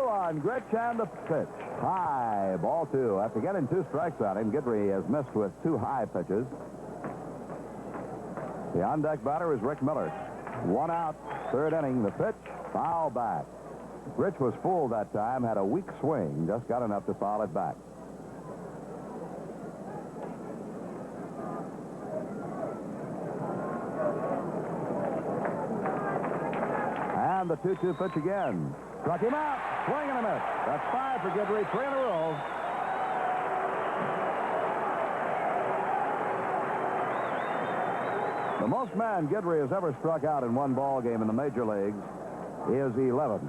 On Grich and the pitch. High, ball 2. After getting 2 strikes on him, Guidry has missed with 2 high pitches. The on-deck batter is Rick Miller. 1 out, 3rd inning. The pitch, foul back. Grich was fooled that time, had a weak swing, just got enough to foul it back. And the 2-2 pitch again. Struck him out. Swing and a miss. That's 5 for Guidry, 3 in a row. The most man Guidry has ever struck out in one ball game in the major leagues is 11.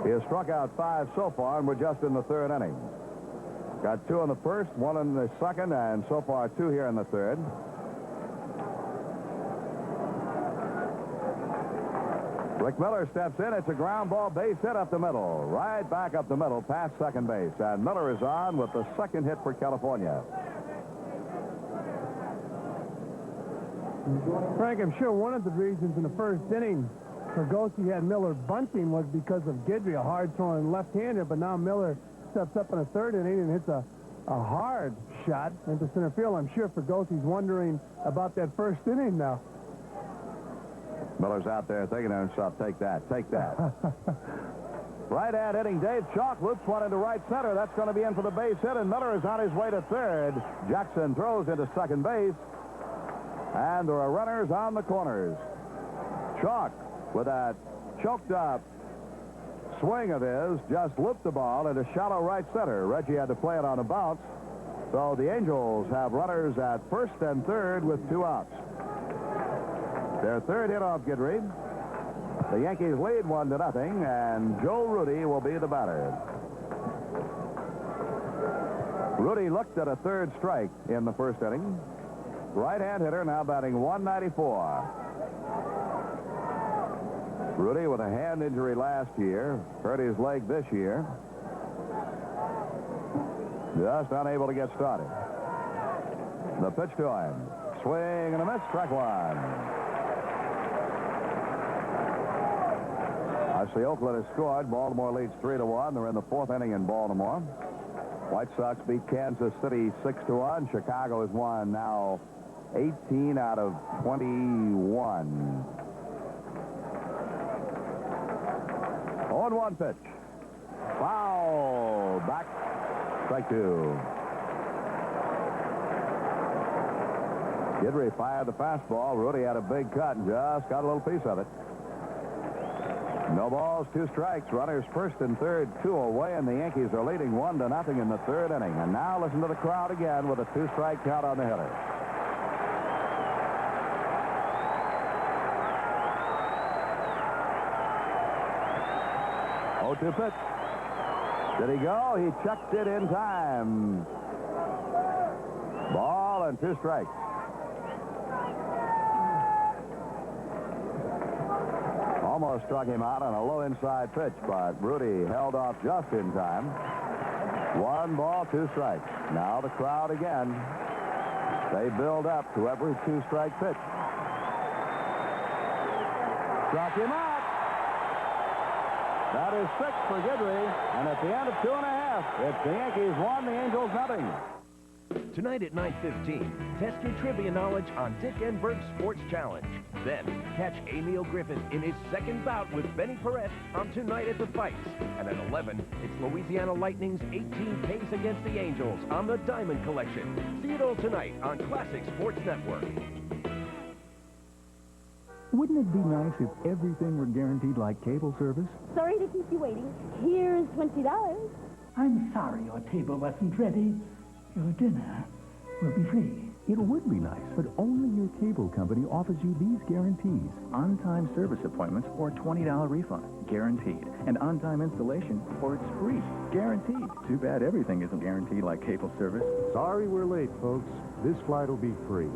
He has struck out 5 so far, and we're just in the 3rd inning. Got 2 in the 1st, 1 in the 2nd, and so far 2 here in the 3rd. Rick Miller steps in. It's a ground ball, base hit up the middle. Right back up the middle, past second base. And Miller is on with the 2nd hit for California. Frank, I'm sure one of the reasons in the 1st inning Fergosi had Miller bunting was because of Guidry, a hard-throwing left-hander. But now Miller steps up in the 3rd inning and hits a hard shot into center field. I'm sure Fergosi's wondering about that 1st inning now. Miller's out there thinking to himself, take that, take that. Right-hand hitting Dave Chalk loops one into right center. That's going to be in for the base hit, and Miller is on his way to 3rd. Jackson throws into 2nd base, and there are runners on the corners. Chalk, with that choked-up swing of his, just looped the ball into shallow right center. Reggie had to play it on a bounce, so the Angels have runners at 1st and 3rd with 2 outs. Their 3rd hit off Guidry. The Yankees lead 1-0, and Joe Rudy will be the batter. Rudy looked at a 3rd strike in the 1st inning. Right-hand hitter now batting 194. Rudy with a hand injury last year, hurt his leg this year. Just unable to get started. The pitch to him. Swing and a miss, strike 1. I see Oakland has scored. Baltimore leads 3-1. They're in the 4th inning in Baltimore. White Sox beat Kansas City 6-1. Chicago has won now 18 out of 21. 0-1 pitch. Foul. Back. Strike 2. Guidry fired the fastball. Rudy had a big cut and just got a little piece of it. No balls, 2 strikes. Runners first and third, 2 away, and the Yankees are leading 1-0 in the third inning. And now listen to the crowd again with a 2-strike count on the hitter. To pitch. Did he go? He checked it in time. Ball and 2 strikes. Almost struck him out on a low inside pitch, but Rudy held off just in time. 1 ball, 2 strikes. Now the crowd again. They build up to every 2-strike pitch. Struck him out. That is 6 for Guidry, and at the end of 2.5, it's the Yankees 1, the Angels nothing. Tonight at 9:15, test your trivia knowledge on Dick Enberg's Sports Challenge. Then, catch Emil Griffin in his second bout with Benny Perret on Tonight at the Fights. And at 11, it's Louisiana Lightning's 18 pace against the Angels on the Diamond Collection. See it all tonight on Classic Sports Network. Wouldn't it be nice if everything were guaranteed like cable service? Sorry to keep you waiting. Here's $20. I'm sorry your table wasn't ready. Your dinner will be free. It would be nice, but only your cable company offers you these guarantees. On-time service appointments or $20 refund, guaranteed. And on-time installation or it's free, guaranteed. Too bad everything isn't guaranteed like cable service. Sorry we're late, folks. This flight will be free.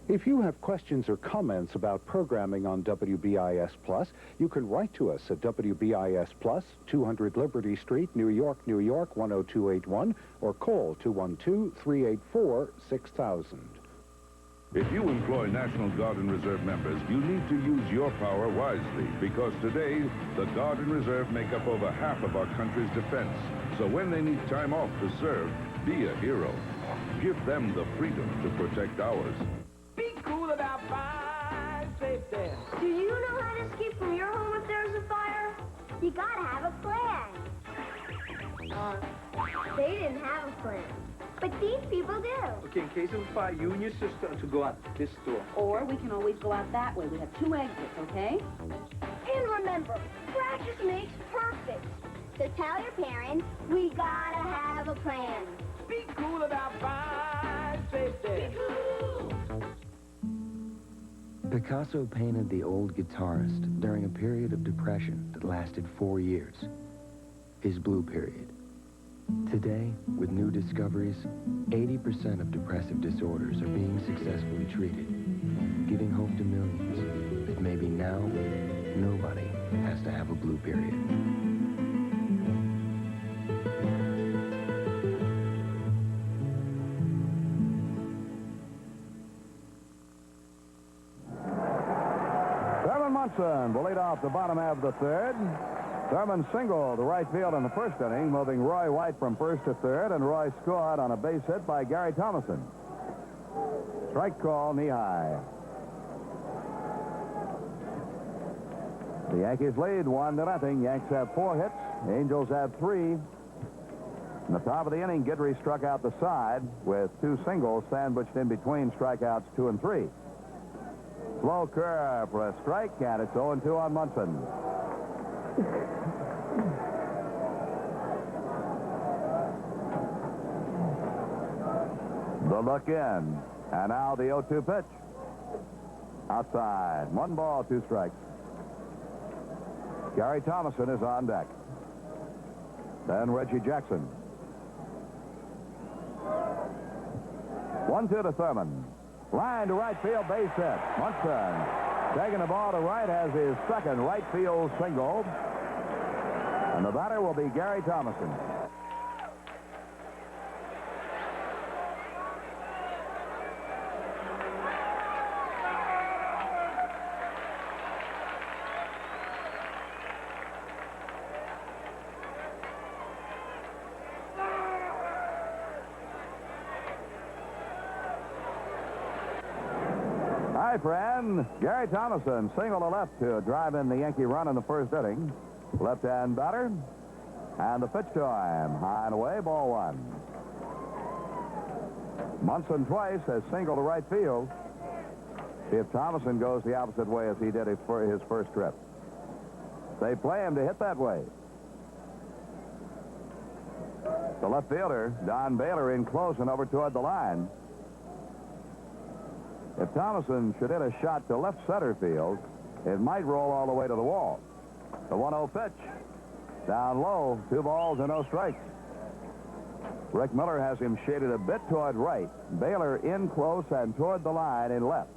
If you have questions or comments about programming on WBIS Plus, you can write to us at WBIS Plus, 200 Liberty Street, New York, New York, 10281, or call 212-384-6000. If you employ National Guard and Reserve members, you need to use your power wisely, because today, the Guard and Reserve make up over half of our country's defense. So when they need time off to serve, be a hero. Give them the freedom to protect ours. Be cool about fire safety. Do you know how to escape from your home if there's a fire? You gotta have a plan. They didn't have a plan, but these people do. Okay, in case of a fire, you and your sister are to go out this door. Or we can always go out that way. We have 2 exits, okay? And remember, practice makes perfect. So tell your parents, we gotta have a plan. Be cool about fire safety. Be cool. Picasso painted the old guitarist during a period of depression that lasted 4 years, his blue period. Today, with new discoveries, 80% of depressive disorders are being successfully treated, giving hope to millions that maybe now nobody has to have a blue period. Munson will lead off the bottom half of the third. Thurman singled to right field in the first inning, moving Roy White from first to third, and Roy scored on a base hit by Gary Thomason. Strike call, knee high. The Yankees lead 1-0. Yanks have 4 hits. The Angels have 3. In the top of the inning, Guidry struck out the side with 2 singles sandwiched in between strikeouts 2 and 3. Slow curve for a strike, and it's 0-2 on Munson. The look in, and now the 0-2 pitch. Outside, 1 ball, 2 strikes. Gary Thomason is on deck. Then Reggie Jackson. 1-2 to Thurman. Line to right field, base hit. Munson taking the ball to right, has his second right field single. And the batter will be Gary Thomason. Hi, friend. Gary Thomason single to left to drive in the Yankee run in the first inning. Left-hand batter. And the pitch to him. High and away, ball 1. Munson twice has singled to right field. See if Thomason goes the opposite way as he did for his first trip. They play him to hit that way. The left fielder, Don Baylor, in close and over toward the line. If Thomason should hit a shot to left center field, it might roll all the way to the wall. The 1-0 pitch. Down low, 2 balls and no strikes. Rick Miller has him shaded a bit toward right. Baylor in close and toward the line in left.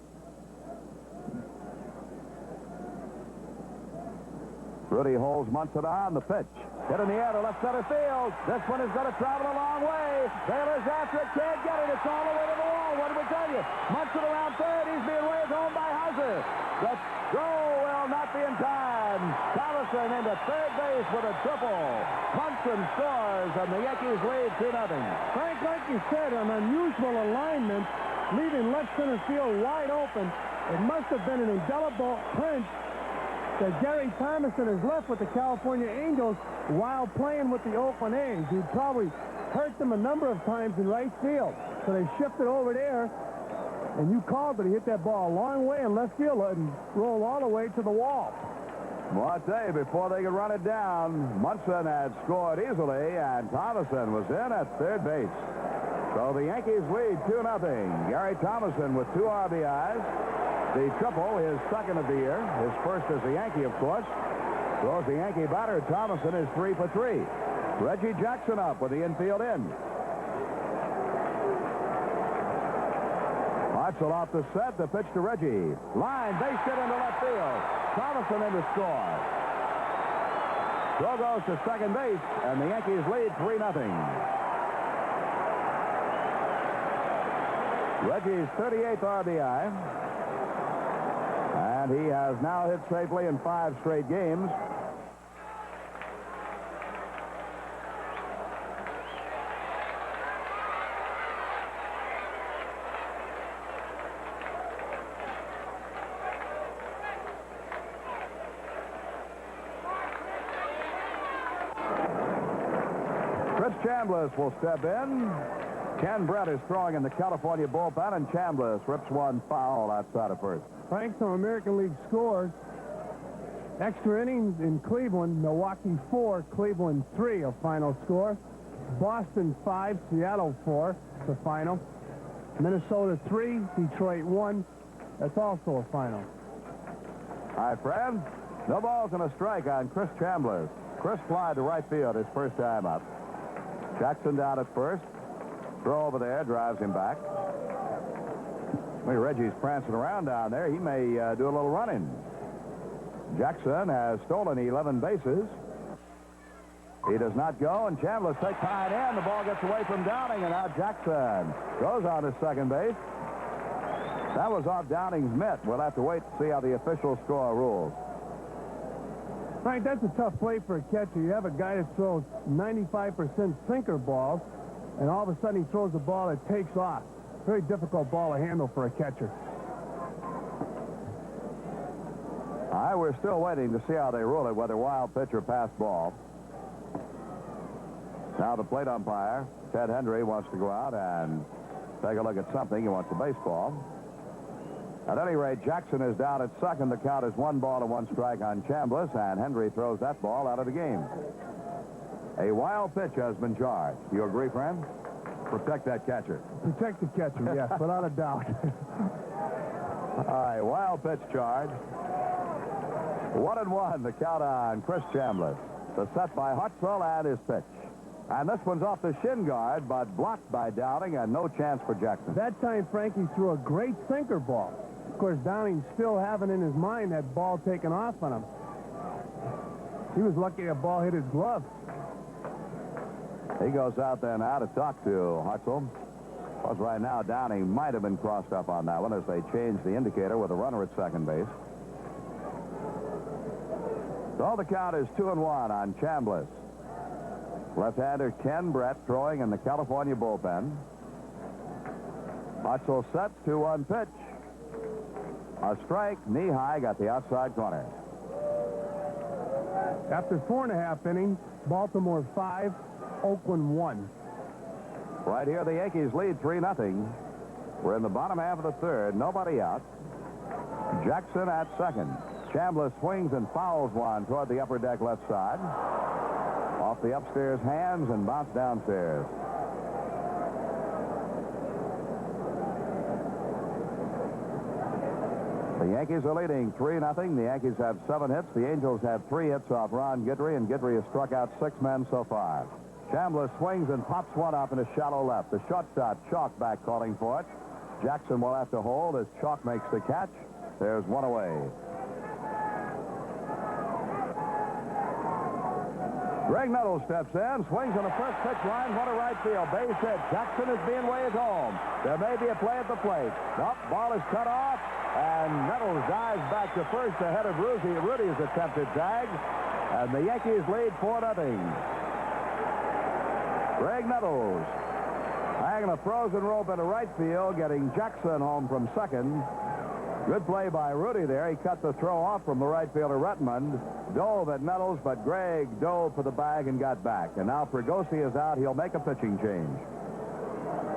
Rudy holds Munson on the pitch. Hit in the air to left center field. This one is going to travel a long way. Baylor's after it. Can't get it. It's all the way to the wall. What did we tell you? Munson around third. He's being waved home by Hauser. The throw will not be in time. Thomason into third base with a triple. Munson scores, and the Yankees lead 2-0. Frank, like you said, an unusual alignment, leaving left center field wide open. It must have been an indelible print that Gary Thomason has left with the California Angels while playing with the Oakland A's. He probably hurt them a number of times in right field. So they shifted over there, and you called it. He hit that ball a long way in left field and rolled all the way to the wall. Well, I tell you, before they could run it down, Munson had scored easily, and Thomason was in at third base. So the Yankees lead 2-0. Gary Thomason with 2 RBIs. The triple, his second of the year. His first as a Yankee, of course. So as the Yankee batter, Thomason is 3 for 3. Reggie Jackson up with the infield in. Hartzell off the set. The pitch to Reggie. Line, base hit into left field. Thomason in to score. Throw goes to second base, and the Yankees lead 3-0. Reggie's 38th RBI. And he has now hit safely in 5 straight games. Chris Chambliss will step in. Ken Brett is throwing in the California bullpen, and Chambliss rips one foul outside of first. Frank, some American League scores. Extra innings in Cleveland, Milwaukee 4, Cleveland 3, a final score. Boston 5, Seattle 4, the final. Minnesota 3, Detroit 1. That's also a final. Hi, Fred. No balls and a strike on Chris Chambliss. Chris fly to right field his first time up. Jackson down at first. Throw over there, drives him back. Reggie's prancing around down there. He may do a little running. Jackson has stolen 11 bases. He does not go, and Chambliss takes high end. The ball gets away from Downing, and now Jackson goes on to second base. That was off Downing's mitt. We'll have to wait to see how the official score rules. Frank, that's a tough play for a catcher. You have a guy that throws 95% sinker balls, and all of a sudden he throws a ball that takes off. Very difficult ball to handle for a catcher. All right, we're still waiting to see how they rule it, whether wild pitch or pass ball. Now the plate umpire, Ted Hendry, wants to go out and take a look at something. He wants a baseball. At any rate, Jackson is down at second. The count is 1 ball and 1 strike on Chambliss, and Hendry throws that ball out of the game. A wild pitch has been charged. You agree, friend? Protect that catcher. Protect the catcher, yes, without a doubt. All right, wild pitch charge. 1-1, the count on Chris Chambliss. The set by Hartzell and his pitch. And this one's off the shin guard, but blocked by Downing, and no chance for Jackson. That time, Frankie threw a great sinker ball. Of course, Downing still having in his mind that ball taken off on him. He was lucky that ball hit his glove. He goes out there now to talk to Hartzell. Because right now, Downing might have been crossed up on that one as they changed the indicator with a runner at second base. So the count is 2-1 on Chambliss. Left-hander Ken Brett throwing in the California bullpen. Hartzell set, 2-1 pitch. A strike, knee high, got the outside corner. After 4.5 innings, Baltimore 5, Oakland 1. Right here, the Yankees lead 3-0. We're in the bottom half of the third, nobody out. Jackson at second. Chambliss swings and fouls one toward the upper deck left side. Off the upstairs hands and bounce downstairs. The Yankees are leading 3-0. The Yankees have 7 hits. The Angels have 3 hits off Ron Guidry, and Guidry has struck out 6 men so far. Chambliss swings and pops one up in a shallow left. The shortstop, Chalk, back calling for it. Jackson will have to hold as Chalk makes the catch. There's one away. Greg Nettles steps in, swings on the first pitch line, one to right field. Base hit. Jackson is being waved home. There may be a play at the plate. Nope, ball is cut off, and Nettles dives back to first ahead of Rudy's attempted tag, and the Yankees lead 4-0. Greg Nettles hanging a frozen rope into right field, getting Jackson home from second. Good play by Rudy there. He cut the throw off from the right fielder, Retmond. Dove at Nettles, but Greg dove for the bag and got back. And now Fregosi is out. He'll make a pitching change.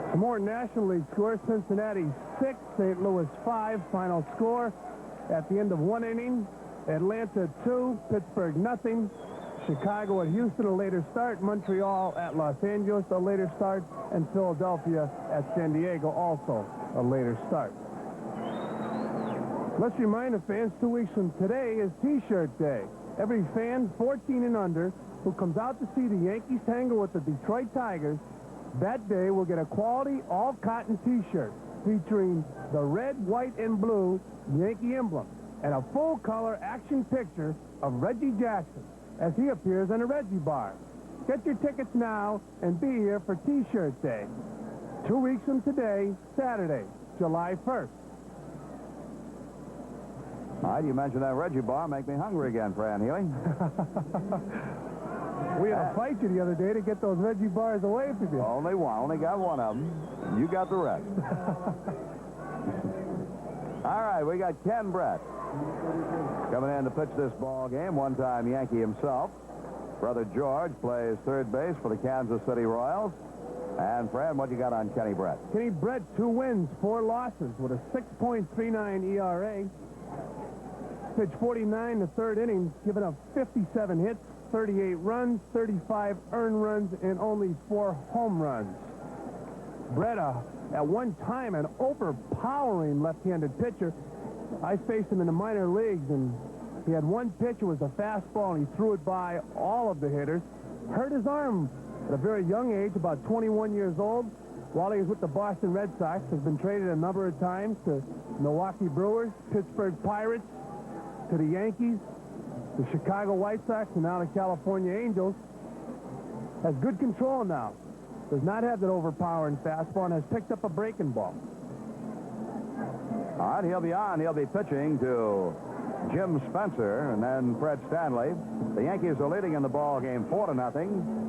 Some more National League scores. Cincinnati 6, St. Louis 5. Final score at the end of 1 inning. Atlanta 2, Pittsburgh nothing. Chicago at Houston, a later start. Montreal at Los Angeles, a later start. And Philadelphia at San Diego, also a later start. Let's remind the fans 2 weeks from today is T-shirt day. Every fan 14 and under who comes out to see the Yankees tangle with the Detroit Tigers that day will get a quality all-cotton T-shirt featuring the red, white, and blue Yankee emblem and a full-color action picture of Reggie Jackson as he appears on a Reggie bar. Get your tickets now and be here for T-shirt day. 2 weeks from today, Saturday, July 1st. All right, you mentioned that Reggie bar. Make me hungry again, Fran Healy. We had to fight you the other day to get those Reggie bars away from you. Only one. Only got one of them. You got the rest. All right, we got Ken Brett coming in to pitch this ball game. One-time Yankee himself. Brother George plays third base for the Kansas City Royals. And, Fran, what you got on Kenny Brett? Kenny Brett, 2 wins, 4 losses with a 6.39 ERA. Pitched 49 the third inning, giving up 57 hits, 38 runs, 35 earned runs, and only 4 home runs. Brett, at one time, an overpowering left-handed pitcher. I faced him in the minor leagues, and he had one pitch. It was a fastball, and he threw it by all of the hitters. Hurt his arm at a very young age, about 21 years old. While he was with the Boston Red Sox, has been traded a number of times to Milwaukee Brewers, Pittsburgh Pirates, to the Yankees, the Chicago White Sox, and now the California Angels. Has good control now. Does not have that overpowering fastball and has picked up a breaking ball. All right, he'll be on. He'll be pitching to Jim Spencer and then Fred Stanley. The Yankees are leading in the ball game 4-0.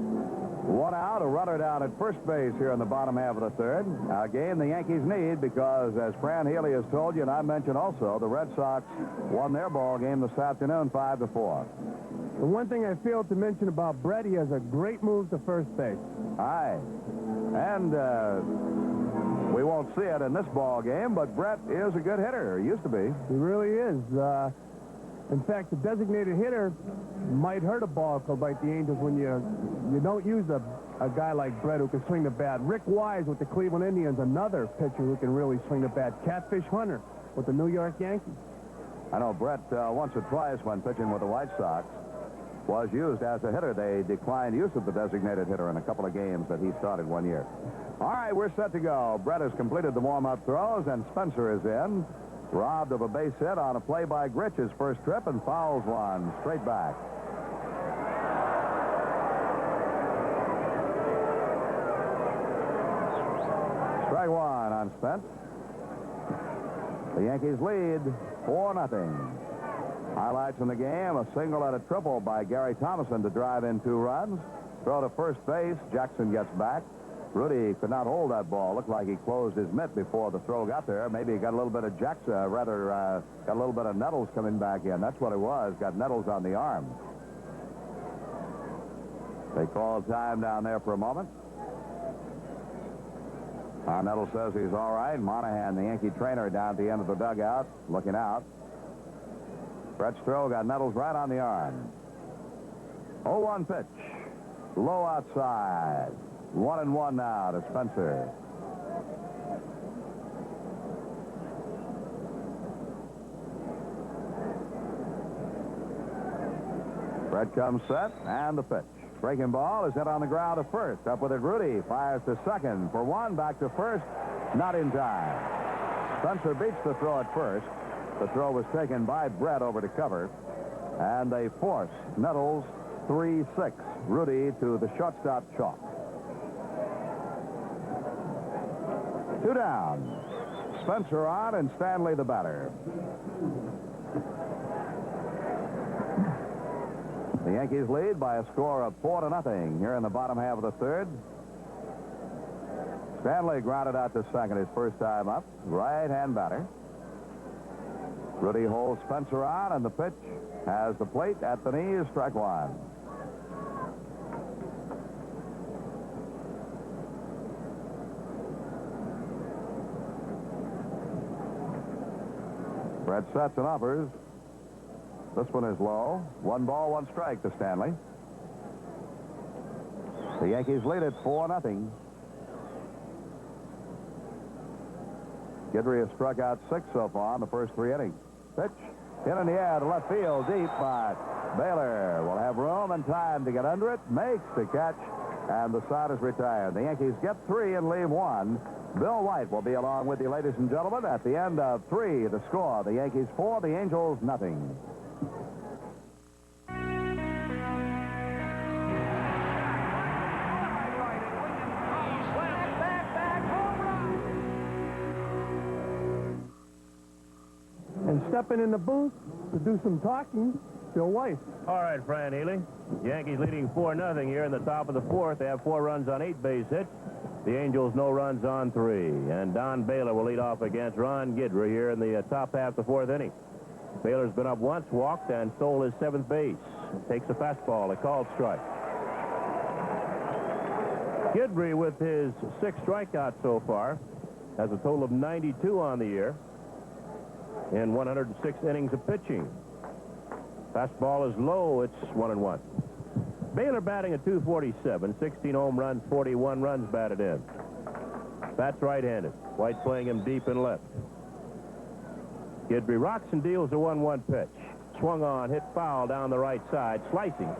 1 out, a runner down at first base here in the bottom half of the third. A game the Yankees need because, as Fran Healy has told you, and I mentioned also, the Red Sox won their ball game this afternoon 5-4. The one thing I failed to mention about Brett, he has a great move to first base. Aye. And we won't see it in this ball game, but Brett is a good hitter. He used to be. He really is. In fact, the designated hitter might hurt a ball club like the Angels when you don't use a guy like Brett who can swing the bat. Rick Wise with the Cleveland Indians, another pitcher who can really swing the bat. Catfish Hunter with the New York Yankees. I know Brett once or twice when pitching with the White Sox was used as a hitter. They declined use of the designated hitter in a couple of games that he started one year. All right, we're set to go. Brett has completed the warm-up throws, and Spencer is in. Robbed of a base hit on a play by Gritch his first trip and fouls one straight back. Strike one on Spence. The Yankees lead 4-0. Highlights in the game, a single and a triple by Gary Thomason to drive in 2 runs. Throw to first base. Jackson gets back. Rudy could not hold that ball. Looked like he closed his mitt before the throw got there. Maybe he got a little bit of Jackson, got a little bit of Nettles coming back in. That's what it was. Got Nettles on the arm. They called time down there for a moment. Nettles says he's all right. Monahan, the Yankee trainer, down at the end of the dugout, looking out. Brett's throw got Nettles right on the arm. 0-1 pitch. Low outside. 1-1 now to Spencer. Brett comes set, and the pitch. Breaking ball is hit on the ground to first. Up with it, Rudy fires to second for one. Back to first. Not in time. Spencer beats the throw at first. The throw was taken by Brett over to cover. And they force Nettles 3-6. Rudy to the shortstop chalk. 2 down. Spencer on and Stanley the batter. The Yankees lead by a score of 4-0 here in the bottom half of the third. Stanley grounded out to second his first time up. Right-hand batter. Rudy holds Spencer on, and the pitch has the plate at the knees. Strike one. Brett sets and offers. This one is low. 1 ball, 1 strike to Stanley. The Yankees lead it 4-0. Guidry has struck out 6 so far in the first 3 innings. Pitch hit in the air to left field deep, but Baylor will have room and time to get under it. Makes the catch, and the side is retired. The Yankees get 3 and leave 1. Bill White will be along with you, ladies and gentlemen, at the end of 3. The score: the Yankees 4, the Angels nothing. And stepping in the booth to do some talking, Bill White. All right, Fran Healy. Yankees leading 4-0 here in the top of the 4th. They have 4 runs on 8 base hits. The Angels no runs on 3. And Don Baylor will lead off against Ron Guidry here in the top half of the 4th inning. Baylor's been up once, walked, and stole his 7th base. Takes a fastball, a called strike. Guidry, with his 6 strikeouts so far, has a total of 92 on the year in 106 innings of pitching. Fastball is low. It's 1-1. Baylor batting at .247, 16 home runs, 41 runs batted in. Bats right-handed. White playing him deep and left. Guidry rocks and deals a 1-1 pitch. Swung on, hit foul down the right side, slicing,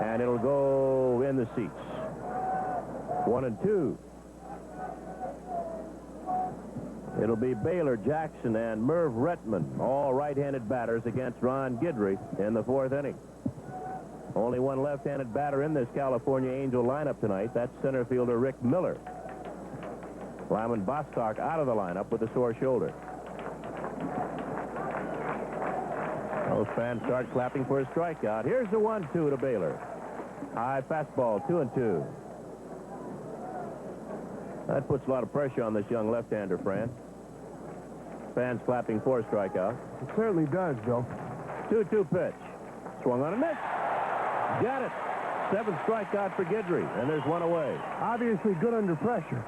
and it'll go in the seats. 1-2. It'll be Baylor, Jackson, and Merv Retman, all right-handed batters against Ron Guidry in the 4th inning. Only one left-handed batter in this California Angel lineup tonight. That's center fielder Rick Miller. Lyman Bostock out of the lineup with a sore shoulder. Those fans start clapping for a strikeout. Here's the 1-2 to Baylor. High fastball, 2-2. That puts a lot of pressure on this young left-hander, Fran. Fans clapping for a strikeout. It certainly does, Bill. 2-2 pitch. Swung on a miss. Got it. 7th strikeout for Guidry, and there's 1 away. Obviously good under pressure.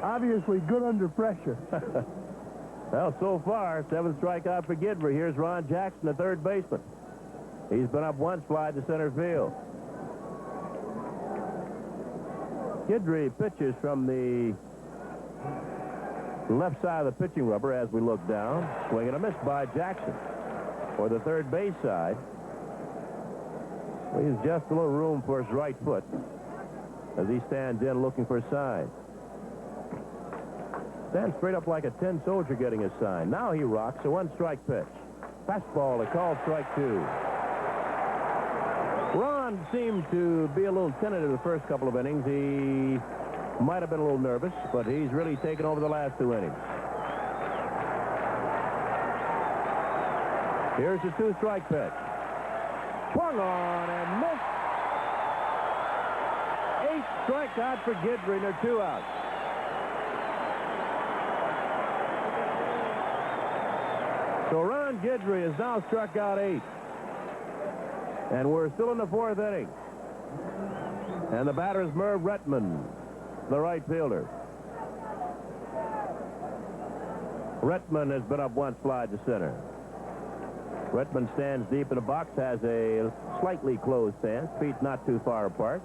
Obviously good under pressure. Well, so far, 7th strikeout for Guidry. Here's Ron Jackson, the 3rd baseman. He's been up once, fly to center field. Guidry pitches from the left side of the pitching rubber as we look down. Swing and a miss by Jackson. For the 3rd base side, leaves just a little room for his right foot as he stands in looking for a sign. Stands straight up like a tin soldier getting a sign. Now he rocks a 1-strike pitch. Fastball, a called strike 2. Ron seemed to be a little tentative the first couple of innings. He might have been a little nervous, but he's really taken over the last 2 innings. Here's the 2-strike pitch. Swung on and missed. 8 strikeout for Guidry, and they're 2 outs. So Ron Guidry has now struck out 8. And we're still in the 4th inning. And the batter is Merv Retman, the right fielder. Retman has been up once, fly to center. Redmond stands deep in the box, has a slightly closed stance, feet not too far apart.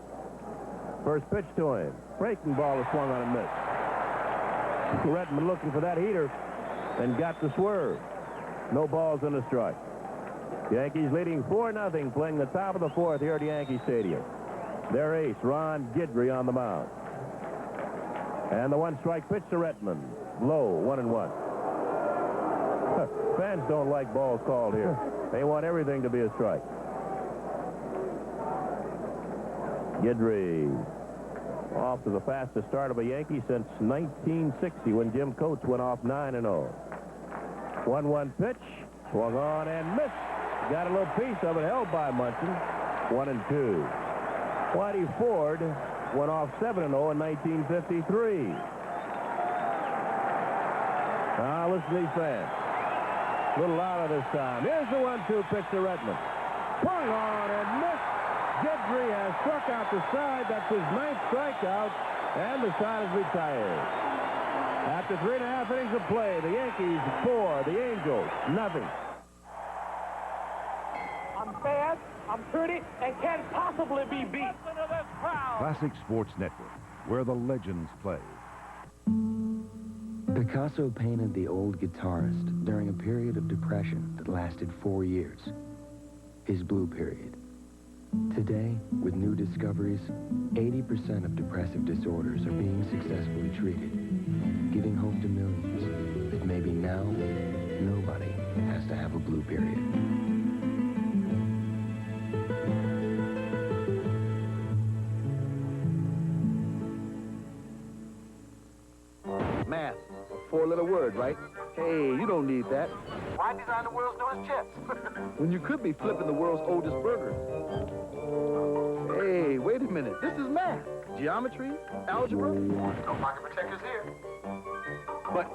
First pitch to him. Breaking ball is swung on and missed. Redmond looking for that heater and got the swerve. No balls and a strike. Yankees leading 4-0, playing the top of the fourth here at Yankee Stadium. Their ace, Ron Guidry, on the mound. And the one-strike pitch to Redmond. Low, 1-1. Fans don't like balls called here. They want everything to be a strike. Guidry off to the fastest start of a Yankee since 1960 when Jim Coates went off 9-0. 1-1 pitch. Swung on and missed. Got a little piece of it held by Munson. 1-2. Whitey Ford went off 7-0 in 1953. Now listen to these fans. A little louder this time. Here's the 1-2 pitch to Redmond. Swung on and missed. Guidry has struck out the side. That's his 9th strikeout, and the side is retired. After 3.5 innings of play, the Yankees 4, the Angels nothing. I'm fast, I'm pretty, and can't possibly be beat. Listen to this crowd. Classic Sports Network, where the legends play. Picasso painted the old guitarist during a period of depression that lasted 4 years. His blue period. Today, with new discoveries, 80% of depressive disorders are being successfully treated, giving hope to millions that maybe now nobody has to have a blue period. Math, a four-letter word, right? Hey, you don't need that. Why design the world's newest chips? When you could be flipping the world's oldest burgers. Hey, wait a minute. This is math. Geometry, algebra. No pocket protectors here. But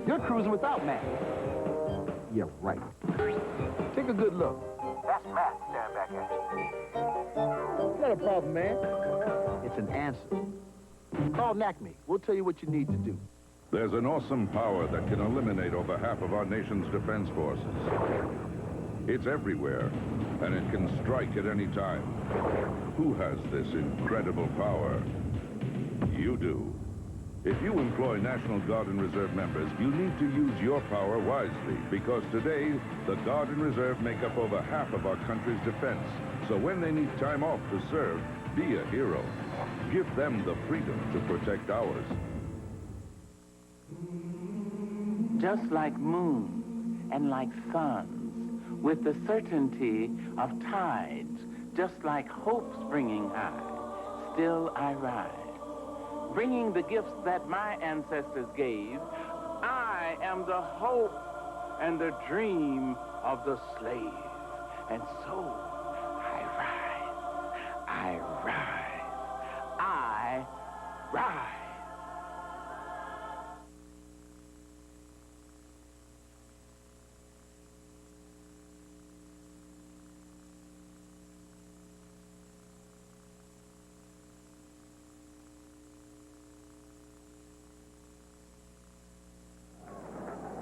you're cruising without math. Yeah, right. Take a good look. That's math staring back at you. Is that a problem, man? It's an answer. Call NACME. We'll tell you what you need to do. There's an awesome power that can eliminate over half of our nation's defense forces. It's everywhere, and it can strike at any time. Who has this incredible power? You do. If you employ National Guard and Reserve members, you need to use your power wisely, because today, the Guard and Reserve make up over half of our country's defense. So when they need time off to serve, be a hero. Give them the freedom to protect ours. Just like moon and like suns, with the certainty of tides, just like hope springing high, still I ride. Bringing the gifts that my ancestors gave, I am the hope and the dream of the slave. And so I rise, I rise, I rise.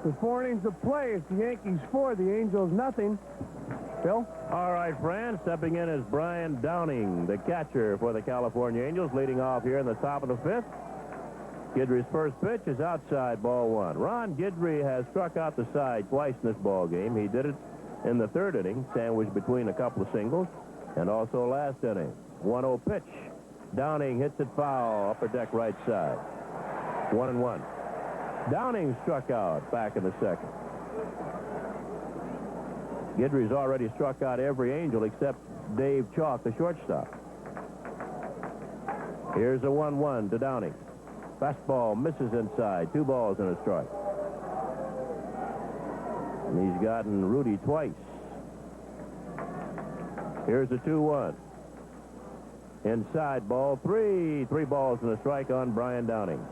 With 4 innings of play, it's the Yankees 4, the Angels nothing. Bill? All right, Fran, stepping in is Brian Downing, the catcher for the California Angels, leading off here in the top of the 5th. Guidry's first pitch is outside, ball 1. Ron Guidry has struck out the side twice in this ball game. He did it in the 3rd inning, sandwiched between a couple of singles, and also last inning. 1-0 pitch. Downing hits it foul, upper deck right side. 1-1. Downing struck out back in the 2nd. Guidry's already struck out every Angel except Dave Chalk, the shortstop. Here's a 1-1 to Downing. Fastball misses inside. 2 balls and a strike. And he's gotten Rudy twice. Here's a 2-1. Inside ball 3. 3 balls and a strike on Brian Downing.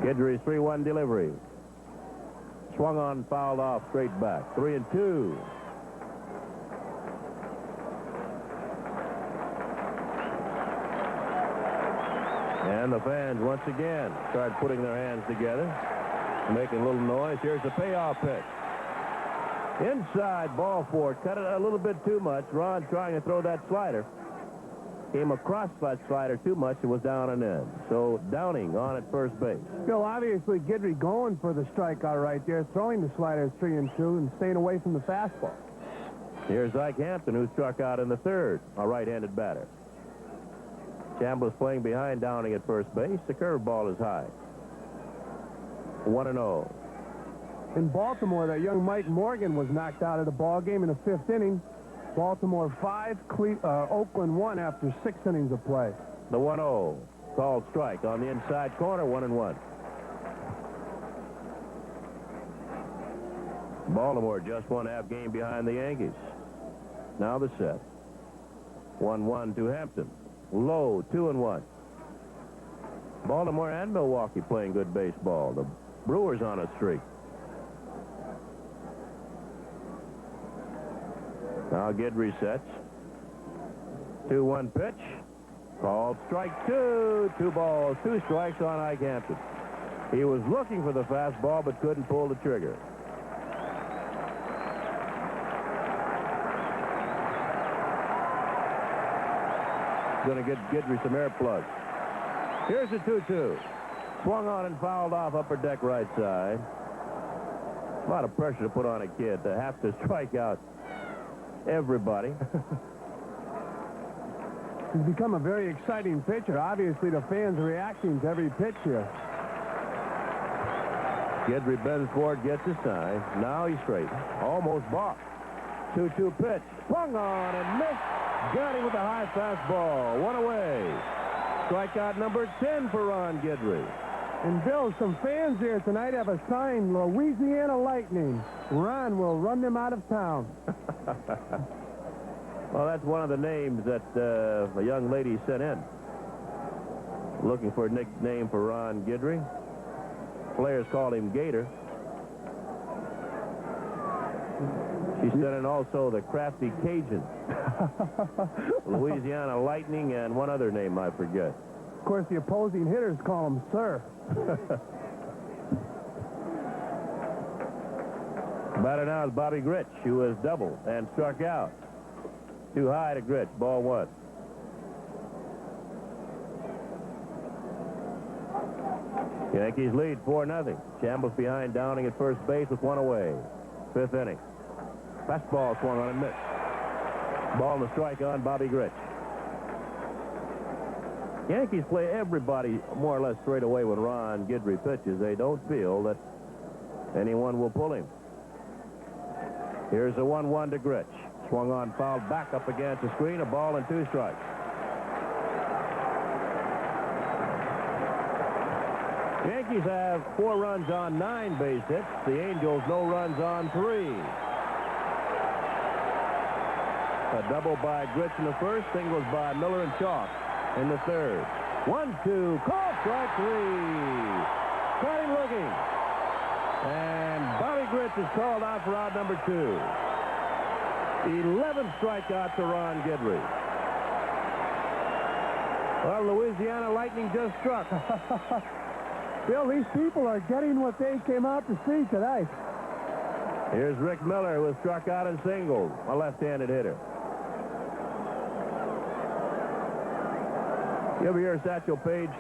Guidry's 3-1 delivery. Swung on, fouled off, straight back. 3-2. And And the fans once again start putting their hands together, making a little noise. Here's the payoff pitch. Inside, ball four. Cut it a little bit too much. Ron trying to throw that slider. Came across that slider too much. It was down and in. So Downing on at first base. Bill, obviously Guidry going for the strikeout right there, throwing the slider 3-2 and staying away from the fastball. Here's Ike Hampton, who struck out in the third, a right-handed batter. Chambliss playing behind Downing at first base. The curveball is high. 1-0. In Baltimore, that young Mike Morgan was knocked out of the ball game in the 5th inning. Baltimore 5, Oakland 1 after 6 innings of play. The 1-0 called strike on the inside corner, 1-1. Baltimore just 1/2 game behind the Yankees. Now the set. 1-1 to Hampton. Low, 2-1. Baltimore and Milwaukee playing good baseball. The Brewers on a streak. Now Guidry sets. 2-1 pitch. Called strike 2. 2 balls, 2 strikes on Ike Hampton. He was looking for the fastball but couldn't pull the trigger. Going to get Guidry some air plugs. Here's the 2-2. Swung on and fouled off upper deck right side. A lot of pressure to put on a kid to have to strike out everybody. He's become a very exciting pitcher. Obviously, the fans are reacting to every pitch here. Guidry bends forward, gets his sign. Now he's straight. Almost balked. 2-2 pitch. Swung on and missed. Got him with a high fastball. 1 away. Strikeout number 10 for Ron Guidry. And Bill, some fans here tonight have a sign, Louisiana Lightning. Ron will run them out of town. Well, that's one of the names that a young lady sent in. Looking for a nickname for Ron Guidry. Players call him Gator. She sent in also the Crafty Cajun. Louisiana Lightning and one other name I forget. Of course, the opposing hitters call him Sir. Batter now is Bobby Grich, who has doubled and struck out. Too high to Grich. Ball 1. Yankees lead 4-0. Chambliss behind Downing at first base with 1 away. 5th inning. Fastball swung on and missed. Ball and the strike on Bobby Grich. Yankees play everybody more or less straight away when Ron Guidry pitches. They don't feel that anyone will pull him. Here's a 1-1 to Grich. Swung on, fouled back up against the screen. A ball and 2 strikes. Yankees have 4 runs on 9 base hits. The Angels no runs on 3. A double by Grich in the first, singles by Miller and Chalk in the third. 1-2, call strike 3. Caught him looking. And Bobby Grich is called out for out number 2. 11th strikeout to Ron Guidry. Well, Louisiana Lightning just struck. Bill, these people are getting what they came out to see tonight. Here's Rick Miller, who was struck out in singles, a left-handed hitter. You ever hear of Satchel Paige?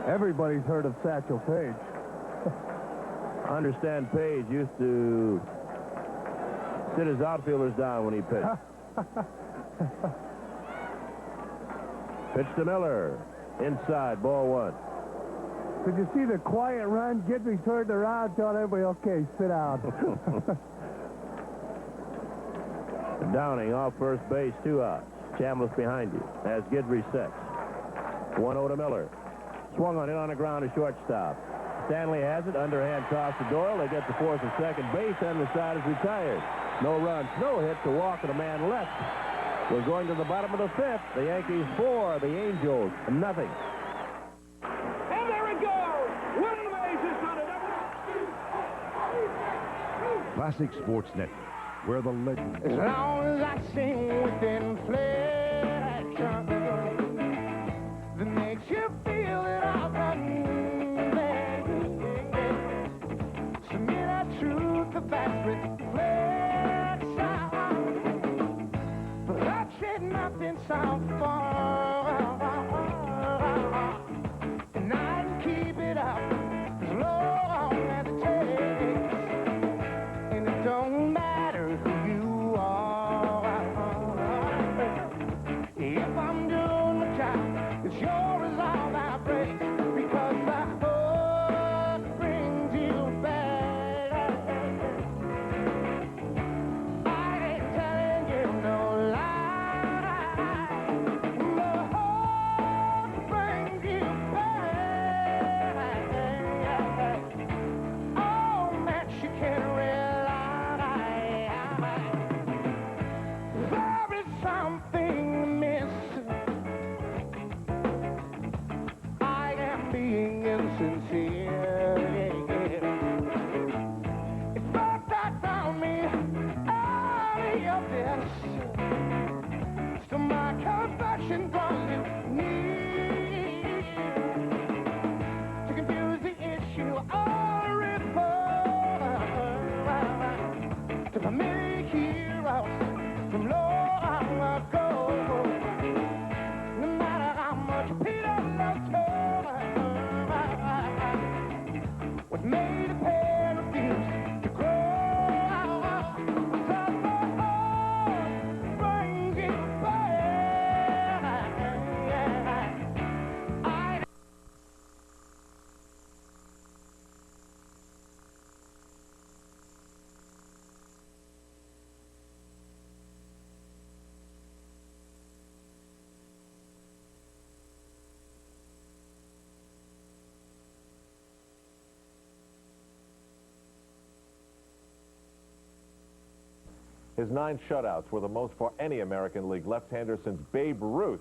Everybody's heard of Satchel Paige. I understand Paige used to sit his outfielders down when he pitched. Pitch to Miller. Inside, ball 1. Did you see the quiet Ron Guidry turned around, telling everybody, okay, sit down. Downing off first base, 2 outs. Chambliss behind you as Guidry sets. 1-0 to Miller. Swung on it on the ground to shortstop. Stanley has it. Underhand toss to Doyle. They get the fourth and second base, and the side is retired. No runs, no hits, a walk, and a man left. We're going to the bottom of the 5th. The Yankees 4, the Angels nothing. And there it goes! One of the bases on it. Classic Sports Network, where the legend... As long as I sing within flesh, that makes you to the many heroes from long ago. No matter how much Peter loved her, what made a pair refuse to grow? Does my heart bring it back? His 9 shutouts were the most for any American League left-hander since Babe Ruth.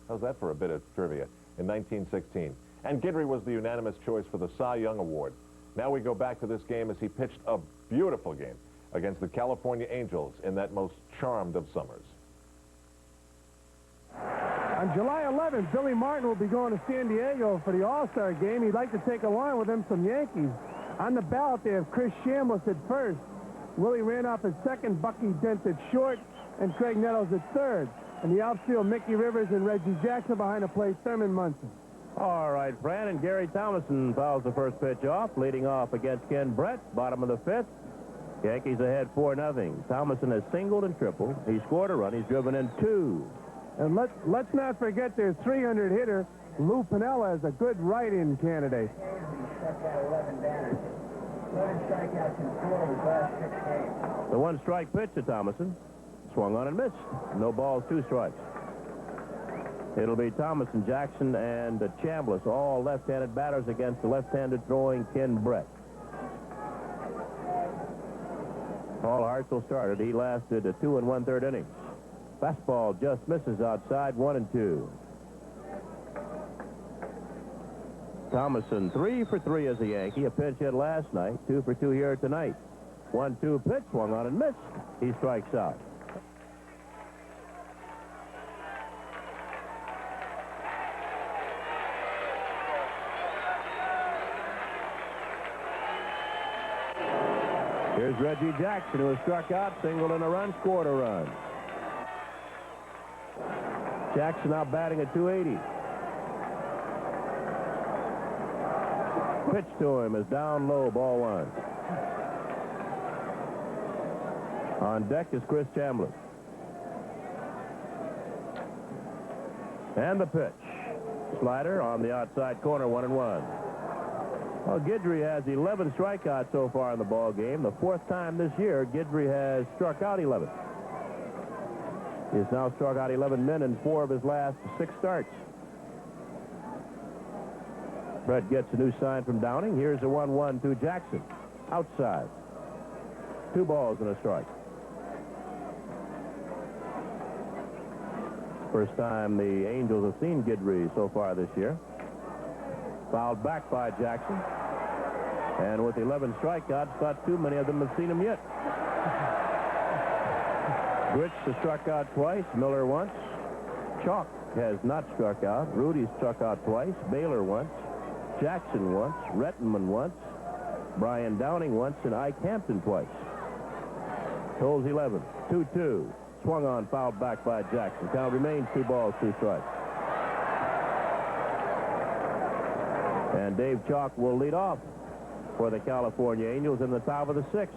How's that for a bit of trivia? In 1916. And Guidry was the unanimous choice for the Cy Young Award. Now we go back to this game as he pitched a beautiful game against the California Angels in that most charmed of summers. On July 11th, Billy Martin will be going to San Diego for the All-Star game. He'd like to take along with him some Yankees. On the ballot, they have Chris Chambliss at first. Willie Randolph at second, Bucky Dent at short, and Craig Nettles at third. And the outfield, Mickey Rivers and Reggie Jackson. Behind the plate, Thurman Munson. All right, Fran, and Gary Thomason fouls the first pitch off, leading off against Ken Brett, bottom of the 5th. Yankees ahead 4-0. Thomason has singled and tripled. He scored a run. He's driven in 2. And let's not forget their 300 hitter, Lou Piniella, is a good write-in candidate. The 1-strike pitch to Thomason. Swung on and missed. No balls, 2 strikes. It'll be Thomason, Jackson, and Chambliss, all left-handed batters against the left-handed throwing Ken Brett. Paul Hartzell started. He lasted 2 1/3 innings. Fastball just misses outside, 1-2. Thomason 3 for 3 as a Yankee. A pinch hit last night. 2 for 2 here tonight. 1-2 pitch, swung on and missed. He strikes out. Here's Reggie Jackson, who has struck out, singled in a run, scored a run. Jackson now batting at 280. Pitch to him is down low, ball 1. On deck is Chris Chambliss. And the pitch. Slider on the outside corner, 1-1. Well, Guidry has 11 strikeouts so far in the ball game. The 4th time this year, Guidry has struck out 11. He has now struck out 11 men in 4 of his last 6 starts. Brett gets a new sign from Downing. Here's a 1-1 to Jackson. Outside. 2 balls and a strike. First time the Angels have seen Guidry so far this year. Fouled back by Jackson. And with 11 strikeouts, not too many of them have seen him yet. Grich has struck out twice. Miller once. Chalk has not struck out. Rudy's struck out twice. Baylor once. Jackson once. Rettenman once. Brian Downing once. And Ike Hampton twice. Tolles 11. 2-2. Swung on, fouled back by Jackson. Count remains 2 balls, 2 strikes. And Dave Chalk will lead off for the California Angels in the top of the 6th.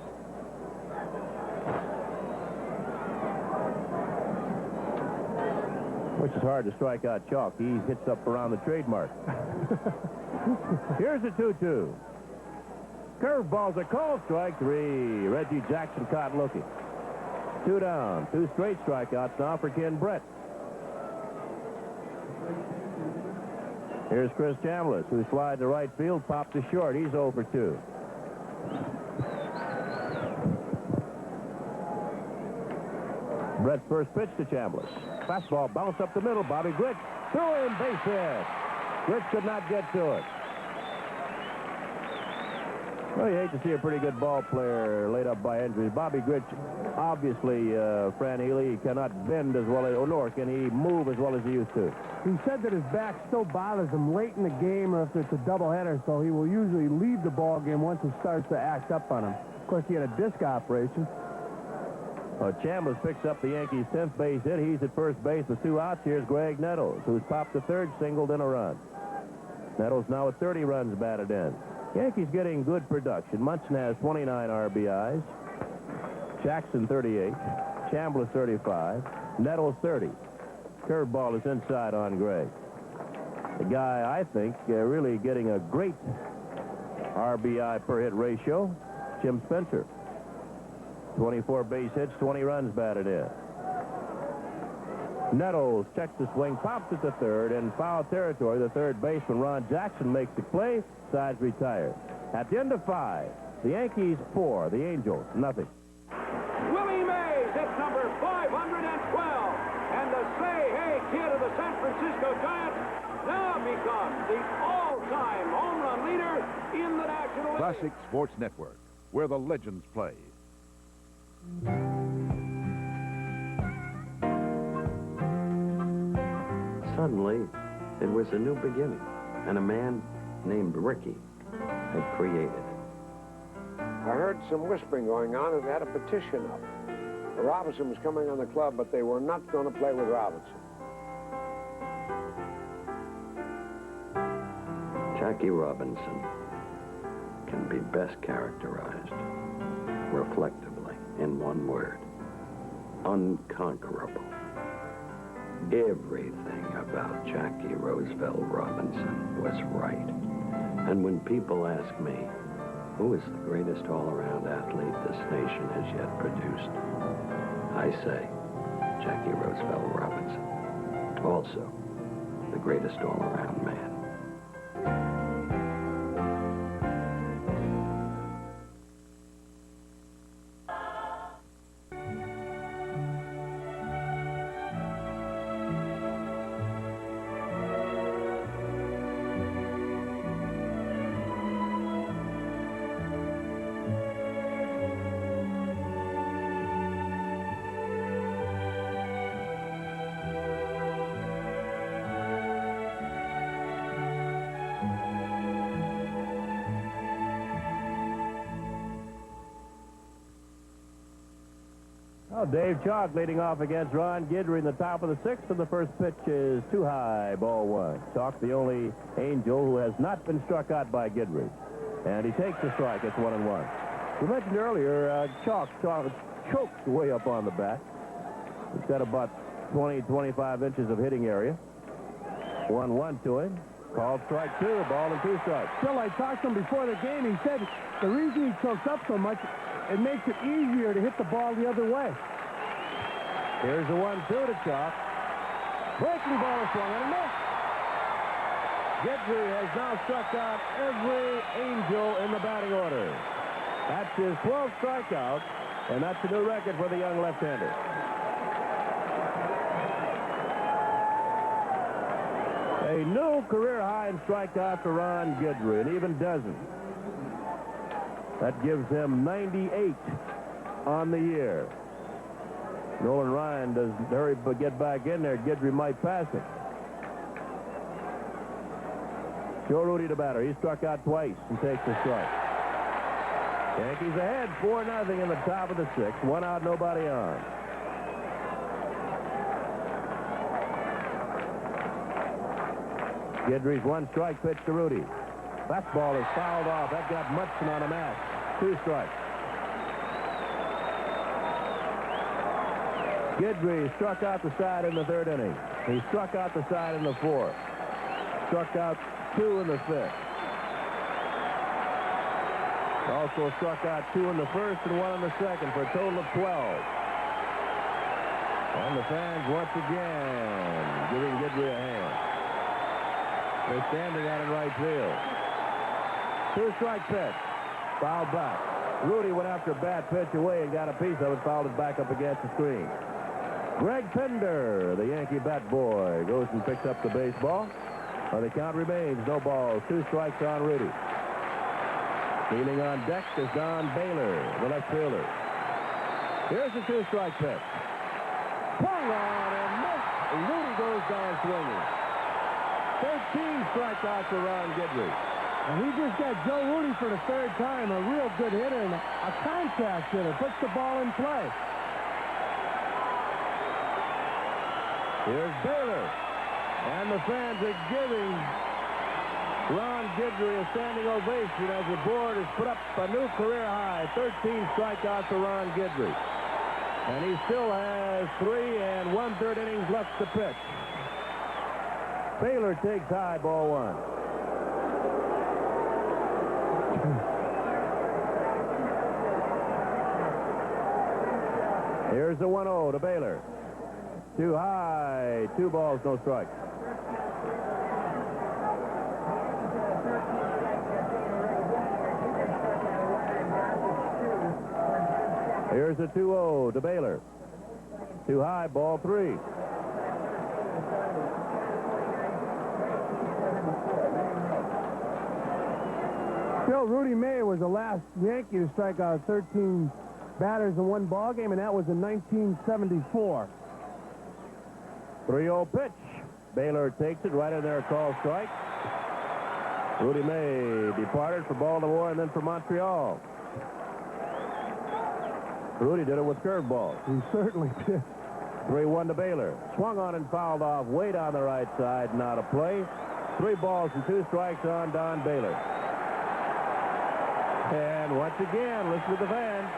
Which is hard to strike out Chalk. He hits up around the trademark. Here's a 2-2. Curveball's a called strike 3. Reggie Jackson caught looking. 2 down. 2 straight strikeouts now for Ken Brett. Here's Chris Chambliss, who slides to right field, popped to short. He's 0 for 2. Brett's first pitch to Chambliss. Fastball bounced up the middle. Bobby Grich threw him, base hit. Grich could not get to it. Well, you hate to see a pretty good ball player laid up by injuries. Bobby Grich, obviously, Fran Healy, cannot bend as well, nor can he move as well as he used to. He said that his back still bothers him late in the game or if it's a doubleheader, so he will usually leave the ball game once it starts to act up on him. Of course, he had a disc operation. Chambliss picks up the Yankees' 10th base hit. He's at first base with 2 outs. Here's Greg Nettles, who's popped the 3rd, singled in a run. Nettles now with 30 runs batted in. Yankees getting good production. Munson has 29 RBIs. Jackson 38. Chambliss 35. Nettles 30. Curveball is inside on Greg. The guy, I think, really getting a great RBI per hit ratio, Jim Spencer. 24 base hits, 20 runs batted in. Nettles checks the swing, pops it to 3rd, in foul territory. The 3rd baseman, Ron Jackson, makes the play. Sides retired. At the end of 5, the Yankees 4, the Angels nothing. Willie Mays hits number 512. And the say-hey kid of the San Francisco Giants now becomes the all-time home run leader in the National League. Classic Sports Network, where the legends play. Suddenly, it was a new beginning, and a man named Ricky had created. I heard some whispering going on and had a petition up. Robinson was coming on the club, but they were not going to play with Robinson. Jackie Robinson can be best characterized reflectively in one word: unconquerable. Everything about Jackie Roosevelt Robinson was right. And when people ask me, who is the greatest all-around athlete this nation has yet produced, I say Jackie Roosevelt Robinson. Also, the greatest all-around man. Dave Chalk leading off against Ron Guidry in the top of the 6th, and the first pitch is too high, ball 1. Chalk, the only Angel who has not been struck out by Guidry. And he takes the strike. It's 1-1. We mentioned earlier, Chalk choked way up on the bat. He's got about 20, 25 inches of hitting area. 1-1 to him. Called strike 2, ball and 2 strikes. Bill, I talked to him before the game. He said the reason he chokes up so much, it makes it easier to hit the ball the other way. Here's the 1-2 to Chalk. Breaking ball is swung and a miss. Guidry has now struck out every Angel in the batting order. That's his 12th strikeout, and that's a new record for the young left-hander. A new career high in strikeouts for Ron Guidry, an even dozen. That gives him 98 on the year. Nolan Ryan doesn't hurry but get back in there. Guidry might pass him. Joe Rudy the batter. He struck out twice and takes the strike. Yankees ahead 4-0 in the top of the 6th. 1 out, nobody on. Guidry's 1-strike pitch to Rudy. Fastball is fouled off. That got Munson on a match. 2 strikes. Guidry struck out the side in the 3rd inning. He struck out the side in the 4th. Struck out 2 in the 5th. Also struck out 2 in the 1st and 1 in the 2nd for a total of 12. And the fans once again giving Guidry a hand. They're standing out in right field. 2-strike pitch. Fouled back. Rudy went after a bad pitch away and got a piece of it, fouled it back up against the screen. Greg Pender, the Yankee bat boy, goes and picks up the baseball. The count remains no balls. 2 strikes on Rudy. Kneeling on deck is Don Baylor, the left fielder. Here's the 2-strike pitch. Swung on and missed. Rudy goes down swinging. 13 strikeouts for Ron Guidry. And he just got Joe Rudy for the 3rd time, a real good hitter and a contrast hitter. Puts the ball in play. Here's Baylor. And the fans are giving Ron Guidry a standing ovation as the board has put up a new career high, 13 strikeouts for Ron Guidry. And he still has 3 1/3 innings left to pitch. Baylor takes high, ball 1. Here's the 1-0 to Baylor. Too high, 2 balls, no strikes. Here's a 2-0 to Baylor. Too high, ball 3. Still, Rudy May was the last Yankee to strike out 13 batters in one ball game, and that was in 1974. 3-0 pitch. Baylor takes it right in there, call strike. Rudy May departed for Baltimore and then for Montreal. Rudy did it with curveballs. He certainly did. 3-1 to Baylor. Swung on and fouled off way down the right side. Not a play. 3 balls and 2 strikes on Don Baylor. And once again, listen to the fans.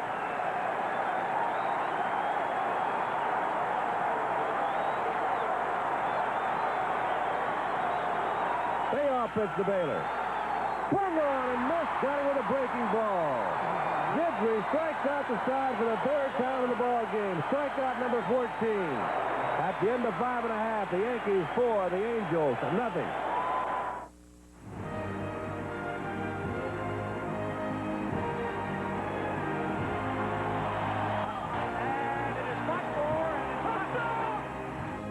Payoff pitch to Baylor. Swung on and missed. Got it with a breaking ball. Guidry strikes out the side for the 3rd time in the ball game. Strikeout number 14. At the end of 5 1/2, the Yankees 4, the Angels nothing.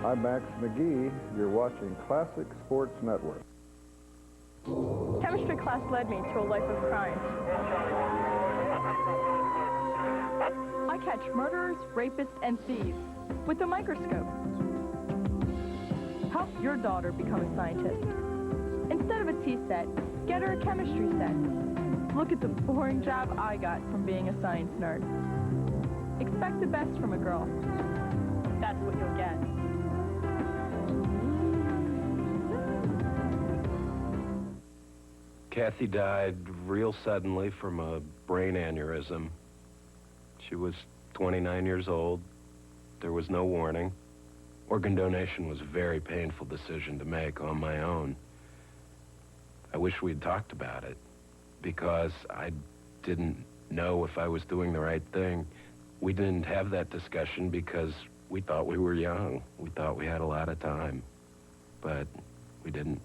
I'm Max McGee. You're watching Classic Sports Network. Chemistry class led me to a life of crime. I catch murderers, rapists, and thieves with a microscope. Help your daughter become a scientist. Instead of a tea set, get her a chemistry set. Look at the boring job I got from being a science nerd. Expect the best from a girl. That's what you'll get. Kathy died real suddenly from a brain aneurysm. She was 29 years old. There was no warning. Organ donation was a very painful decision to make on my own. I wish we'd talked about it because I didn't know if I was doing the right thing. We didn't have that discussion because we thought we were young. We thought we had a lot of time, but we didn't.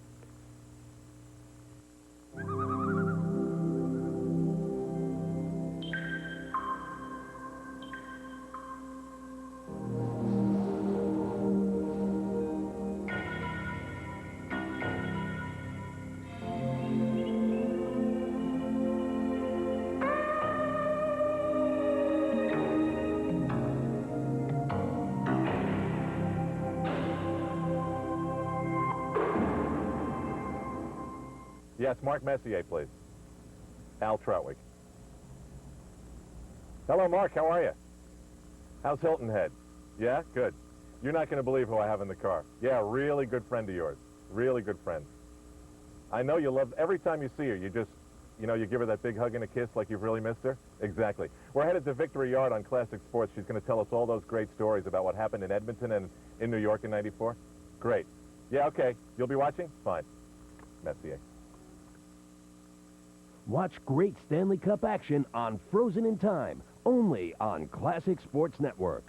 Yes, Mark Messier, please. Al Troutwig. Hello, Mark. How are you? How's Hilton Head? Yeah? Good. You're not going to believe who I have in the car. Yeah, really good friend of yours. Really good friend. I know you love, every time you see her, you just, you know, you give her that big hug and a kiss like you've really missed her. Exactly. We're headed to Victory Yard on Classic Sports. She's going to tell us all those great stories about what happened in Edmonton and in New York in '94. Great. Yeah, okay. You'll be watching? Fine. Messier. Watch great Stanley Cup action on Frozen in Time, only on Classic Sports Network.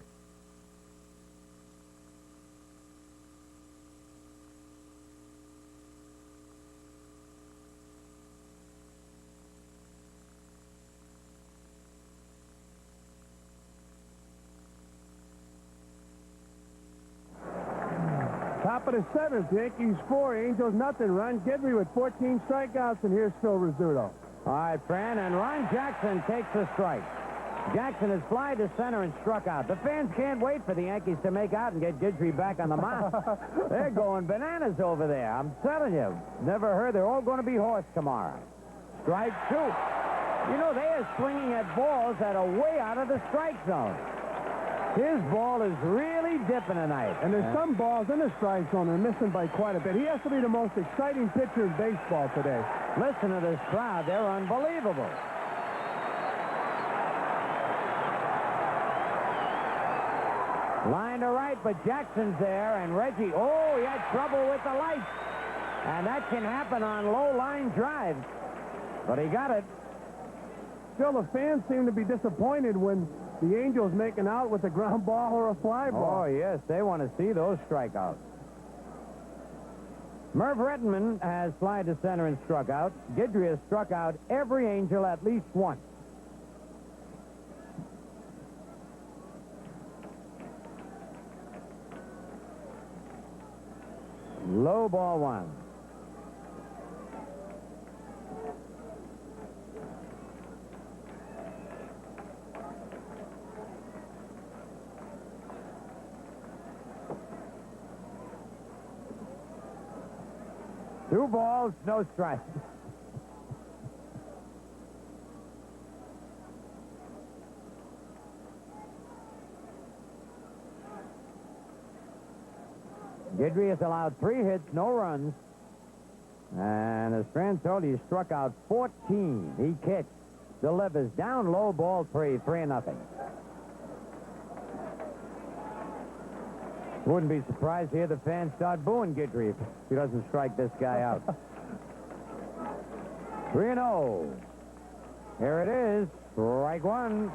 Top of the 7th, Yankees 4, Angels nothing. Ron Guidry with 14 strikeouts, and here's Phil Rizzuto. All right, Fran, and Ron Jackson takes a strike. Jackson has flied to center and struck out. The fans can't wait for the Yankees to make out and get Guidry back on the mound. They're going bananas over there. I'm telling you. Never heard. They're all going to be hoarse tomorrow. Strike 2. You know, they are swinging at balls that are way out of the strike zone. His ball is really dipping tonight. And there's some balls in the strike zone that are missing by quite a bit. He has to be the most exciting pitcher in baseball today. Listen to this crowd. They're unbelievable. Line to right, but Jackson's there, and Reggie, oh, he had trouble with the lights. And that can happen on low line drives. But he got it. Still, the fans seem to be disappointed when the Angels making out with a ground ball or a fly ball. Oh, yes, they want to see those strikeouts. Merv Rettenman has fly to center and struck out. Guidry has struck out every Angel at least once. Low ball one. Two balls, no strikes. Guidry has allowed 3 hits, no runs. And as Fran told you, he struck out 14. He kicks, delivers, down low, ball 3, 3-0. Wouldn't be surprised to hear the fans start booing Guidry if he doesn't strike this guy out. 3-0. Here it is, strike one.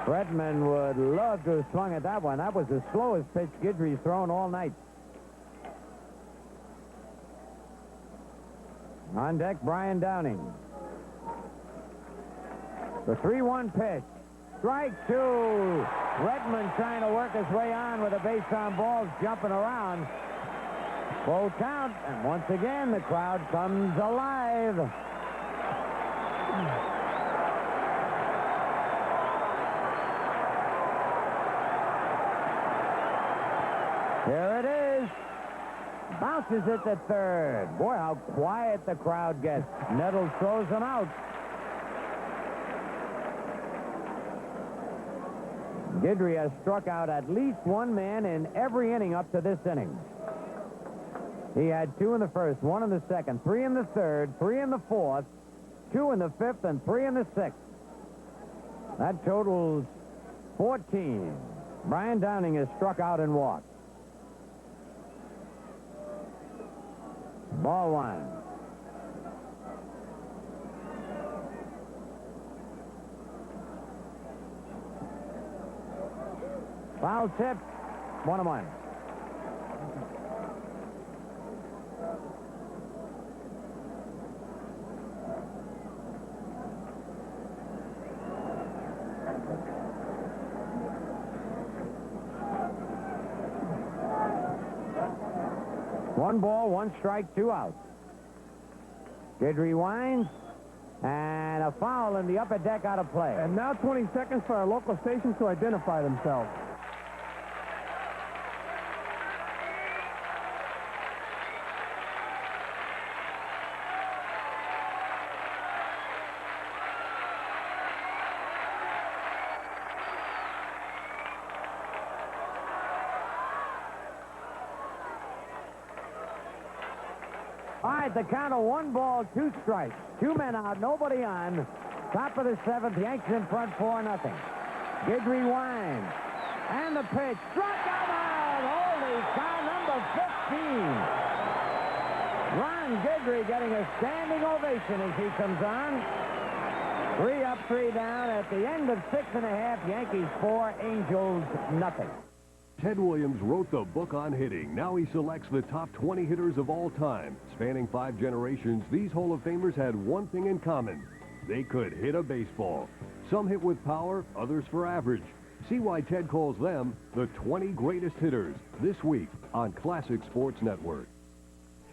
Rettenman would love to have swung at that one. That was the slowest pitch Guidry's thrown all night. On deck, Brian Downing. The 3-1 pitch. Strike two. Rettenman trying to work his way on with a base on balls jumping around. Full count, and once again the crowd comes alive. Here it is. Bounces it to third. Boy, how quiet the crowd gets. Nettles throws him out. Guidry has struck out at least one man in every inning up to this inning. He had 2 in the first, 1 in the second, 3 in the third, 3 in the fourth, 2 in the fifth, and 3 in the sixth. That totals 14. Brian Downing has struck out and walked. Ball one. Foul tip. 1-1. One ball, 1 strike, 2 outs. Guidry winds, and a foul in the upper deck out of play. And now 20 seconds for our local stations to identify themselves. All right, the count of 1 ball, 2 strikes. 2 men out, nobody on. Top of the 7th, Yanks in front 4-0. Guidry winds. And the pitch. Struck out! Holy cow, number 15. Ron Guidry getting a standing ovation as he comes on. 3 up, 3 down. At the end of 6.5, Yankees 4, Angels nothing. Ted Williams wrote the book on hitting. Now he selects the top 20 hitters of all time. Spanning 5 generations, these Hall of Famers had one thing in common. They could hit a baseball. Some hit with power, others for average. See why Ted calls them the 20 greatest hitters this week on Classic Sports Network.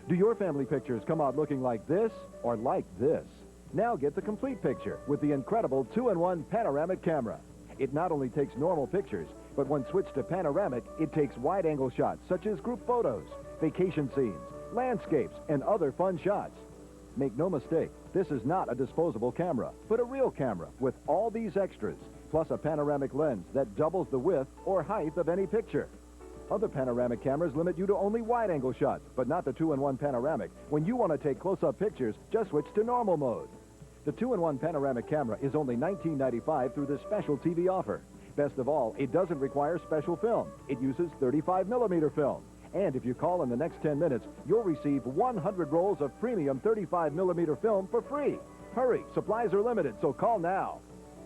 Do your family pictures come out looking like this or like this? Now get the complete picture with the incredible 2-in-1 panoramic camera. It not only takes normal pictures, but when switched to panoramic, it takes wide-angle shots such as group photos, vacation scenes, landscapes, and other fun shots. Make no mistake, this is not a disposable camera, but a real camera with all these extras. plus a panoramic lens that doubles the width or height of any picture. Other panoramic cameras limit you to only wide-angle shots, but not the 2-in-1 panoramic. When you want to take close-up pictures, just switch to normal mode. The 2-in-1 panoramic camera is only $19.95 through this special TV offer. Best of all, it doesn't require special film. It uses 35mm film. And if you call in the next 10 minutes, you'll receive 100 rolls of premium 35mm film for free. Hurry, supplies are limited, so call now.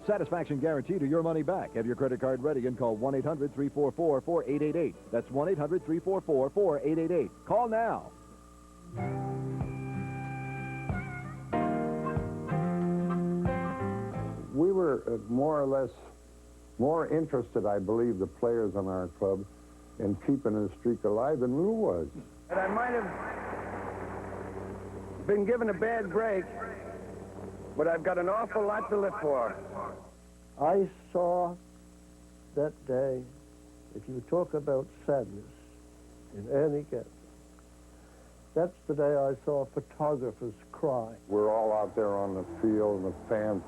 Satisfaction guarantee to your money back. Have your credit card ready and call 1-800-344-4888. That's 1-800-344-4888. Call now. We were more or less more interested, I believe, the players on our club in keeping the streak alive than Lou was. And I might have been given a bad break, but I've got an awful lot to live for. I saw that day, if you talk about sadness in any game, that's the day I saw photographers cry. We're all out there on the field, and the fans,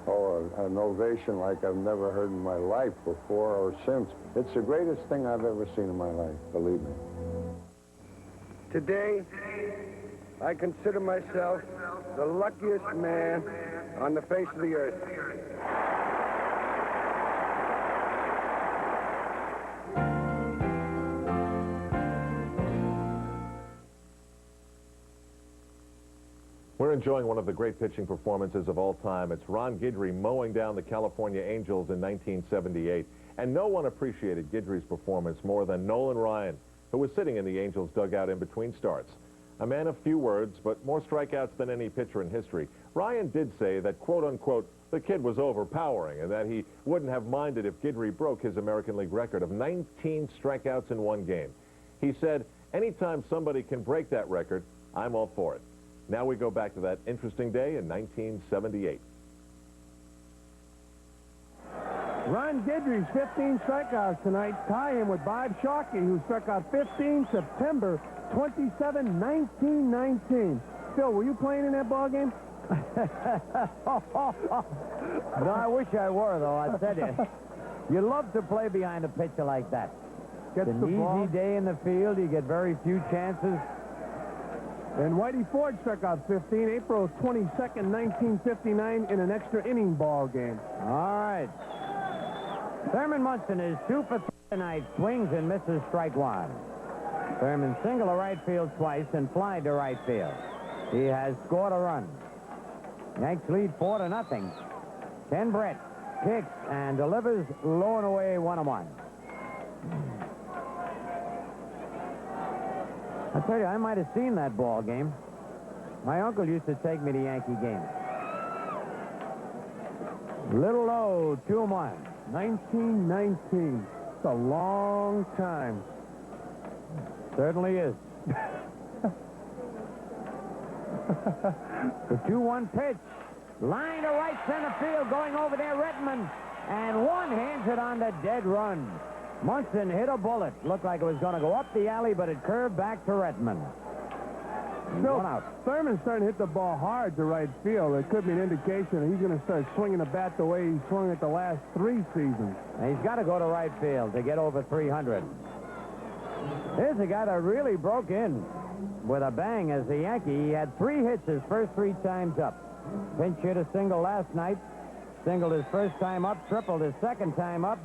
an ovation like I've never heard in my life before or since. It's the greatest thing I've ever seen in my life, believe me. Today, I consider myself the luckiest man on the face of the earth. We're enjoying one of the great pitching performances of all time. It's Ron Guidry mowing down the California Angels in 1978. And no one appreciated Guidry's performance more than Nolan Ryan, who was sitting in the Angels dugout in between starts. A man of few words, but more strikeouts than any pitcher in history. Ryan did say that, quote-unquote, the kid was overpowering and that he wouldn't have minded if Guidry broke his American League record of 19 strikeouts in one game. He said, anytime somebody can break that record, I'm all for it. Now we go back to that interesting day in 1978. Ron Guidry's 15 strikeouts tonight tie him with Bob Sharkey, who struck out 15 September 27, 1919. Phil, were you playing in that ball game? No, I wish I were, though. I tell you, you love to play behind a pitcher like that. It's an easy day in the field. You get very few chances. And Whitey Ford struck out 15 April 22nd, 1959 in an extra inning ball game. All right. Thurman Munson is 2 for 3 tonight. Swings and misses strike one. Thurman singled to right field twice and flied to right field. He has scored a run. Yanks lead 4-0. Ken Brett kicks and delivers low and away 1-1. I tell you, I might have seen that ball game. My uncle used to take me to Yankee games. Little low, 2-1. 1919. It's a long time. Certainly is. The 2-1 pitch. Line to right center field, going over there, Rettman. And one hands it on the dead run. Munson hit a bullet. Looked like it was going to go up the alley, but it curved back to Rettman. One out. Thurman's starting to hit the ball hard to right field. It could be an indication that he's going to start swinging the bat the way he swung it the last 3 seasons. And he's got to go to right field to get over 300. Here's a guy that really broke in with a bang as a Yankee. He had 3 hits his first 3 times up. Pinch hit a single last night. Singled his first time up, tripled his second time up,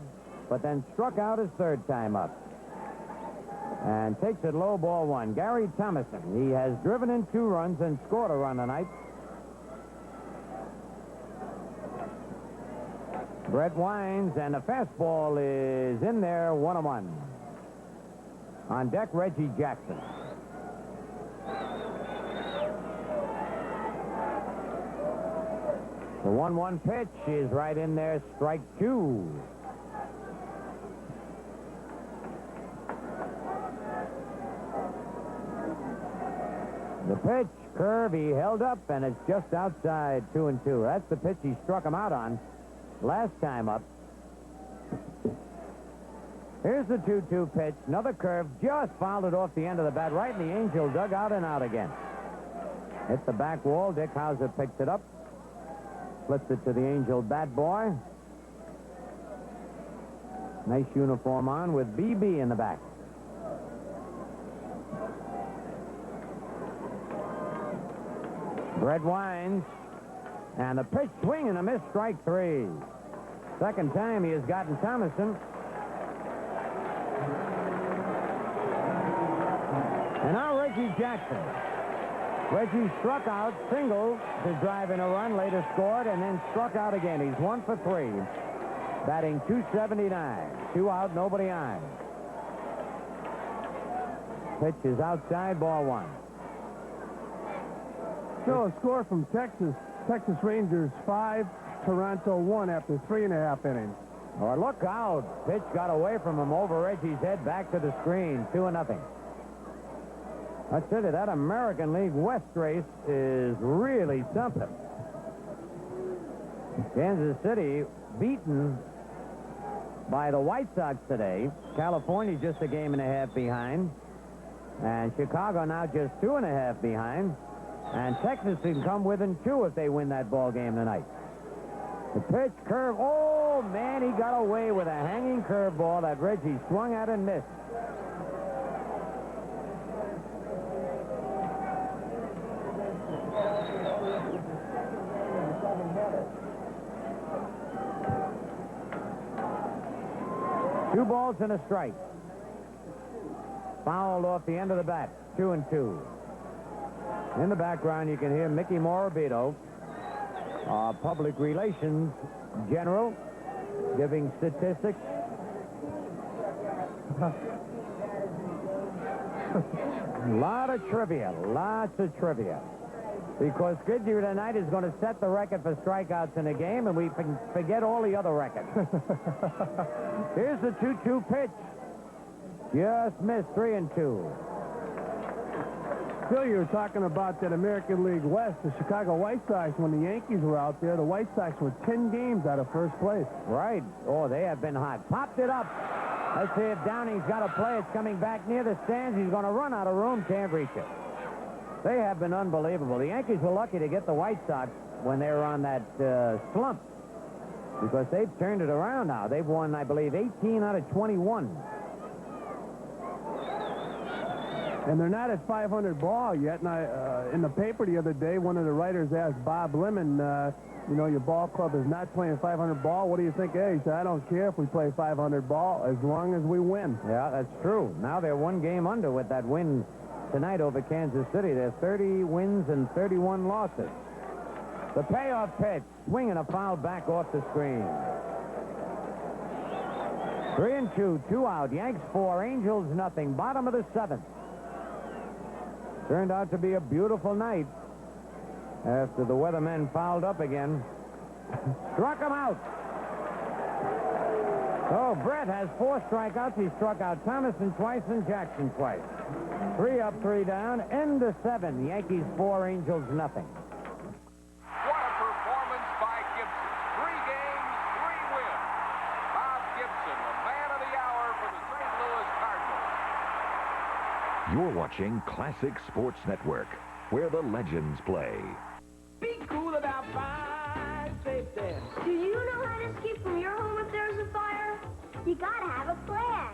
but then struck out his 3rd time up. And takes it low, ball 1. Gary Thomason. He has driven in 2 runs and scored a run tonight. Brett winds, and the fastball is in there, 1-1. On deck, Reggie Jackson. The 1-1 pitch is right in there, strike 2. The pitch, curve, he held up, and it's just outside 2-2. That's the pitch he struck him out on last time up. Here's the 2-2 pitch. Another curve, just fouled it off the end of the bat, right in the Angel dugout and out again. Hit the back wall. Dick Hauser picks it up. Flips it to the Angel bat boy. Nice uniform on with BB in the back. Brett winds. And the pitch, swing and a miss, strike 3. Second time he has gotten Thomason. And now Reggie Jackson. Reggie struck out, singled to drive in a run, later scored, and then struck out again. He's 1 for 3. Batting .279. 2 out, nobody on. Pitch is outside, ball 1. So a score from Texas. Texas Rangers 5, Toronto 1 after 3.5 innings. Oh, look out. Pitch got away from him over Reggie's head, back to the screen. 2-0. I tell you, that American League West race is really something. Kansas City beaten by the White Sox today. California just a game and a half behind. And Chicago now just 2.5 behind. And Texas can come within 2 if they win that ball game tonight. The pitch, curve. Oh, man, he got away with a hanging curveball that Reggie swung at and missed. Two balls and a strike. Fouled off the end of the bat. 2-2. In the background, you can hear Mickey Morabito, our public relations general, giving statistics. Lot of trivia, lots of trivia. Because Guidry tonight is going to set the record for strikeouts in a game, and we can forget all the other records. Here's the 2-2 pitch. Just missed, 3-2. Phil, you were talking about that American League West, the Chicago White Sox, when the Yankees were out there, the White Sox were 10 games out of first place. Right. Oh, they have been hot. Popped it up. Let's see if Downing's got a play. It's coming back near the stands. He's going to run out of room. Can't reach it. They have been unbelievable. The Yankees were lucky to get the White Sox when they were on that slump, because they've turned it around now. They've won, I believe, 18 out of 21. And they're not at 500 ball yet. And in the paper the other day, one of the writers asked Bob Lemon, you know, your ball club is not playing 500 ball. What do you think? Hey, he said, I don't care if we play 500 ball as long as we win. Yeah, that's true. Now they're 1 game under with that win tonight over Kansas City. They're 30 wins and 31 losses. The payoff pitch, swinging a foul back off the screen. 3-2, 2 out. Yanks 4, Angels nothing. Bottom of the 7th. Turned out to be a beautiful night after the weathermen fouled up again. Struck him out. So Brett has 4 strikeouts. He struck out Thomason twice and Jackson twice. 3 up, 3 down. End of 7. Yankees 4, Angels nothing. What a performance by Gibson. 3 games, 3 wins. Bob Gibson, the man of the hour for the St. Louis Cardinals. You're watching Classic Sports Network, where the legends play. Be cool about fire safety. Do you know how to escape from your home if there's a fire? You gotta have a plan.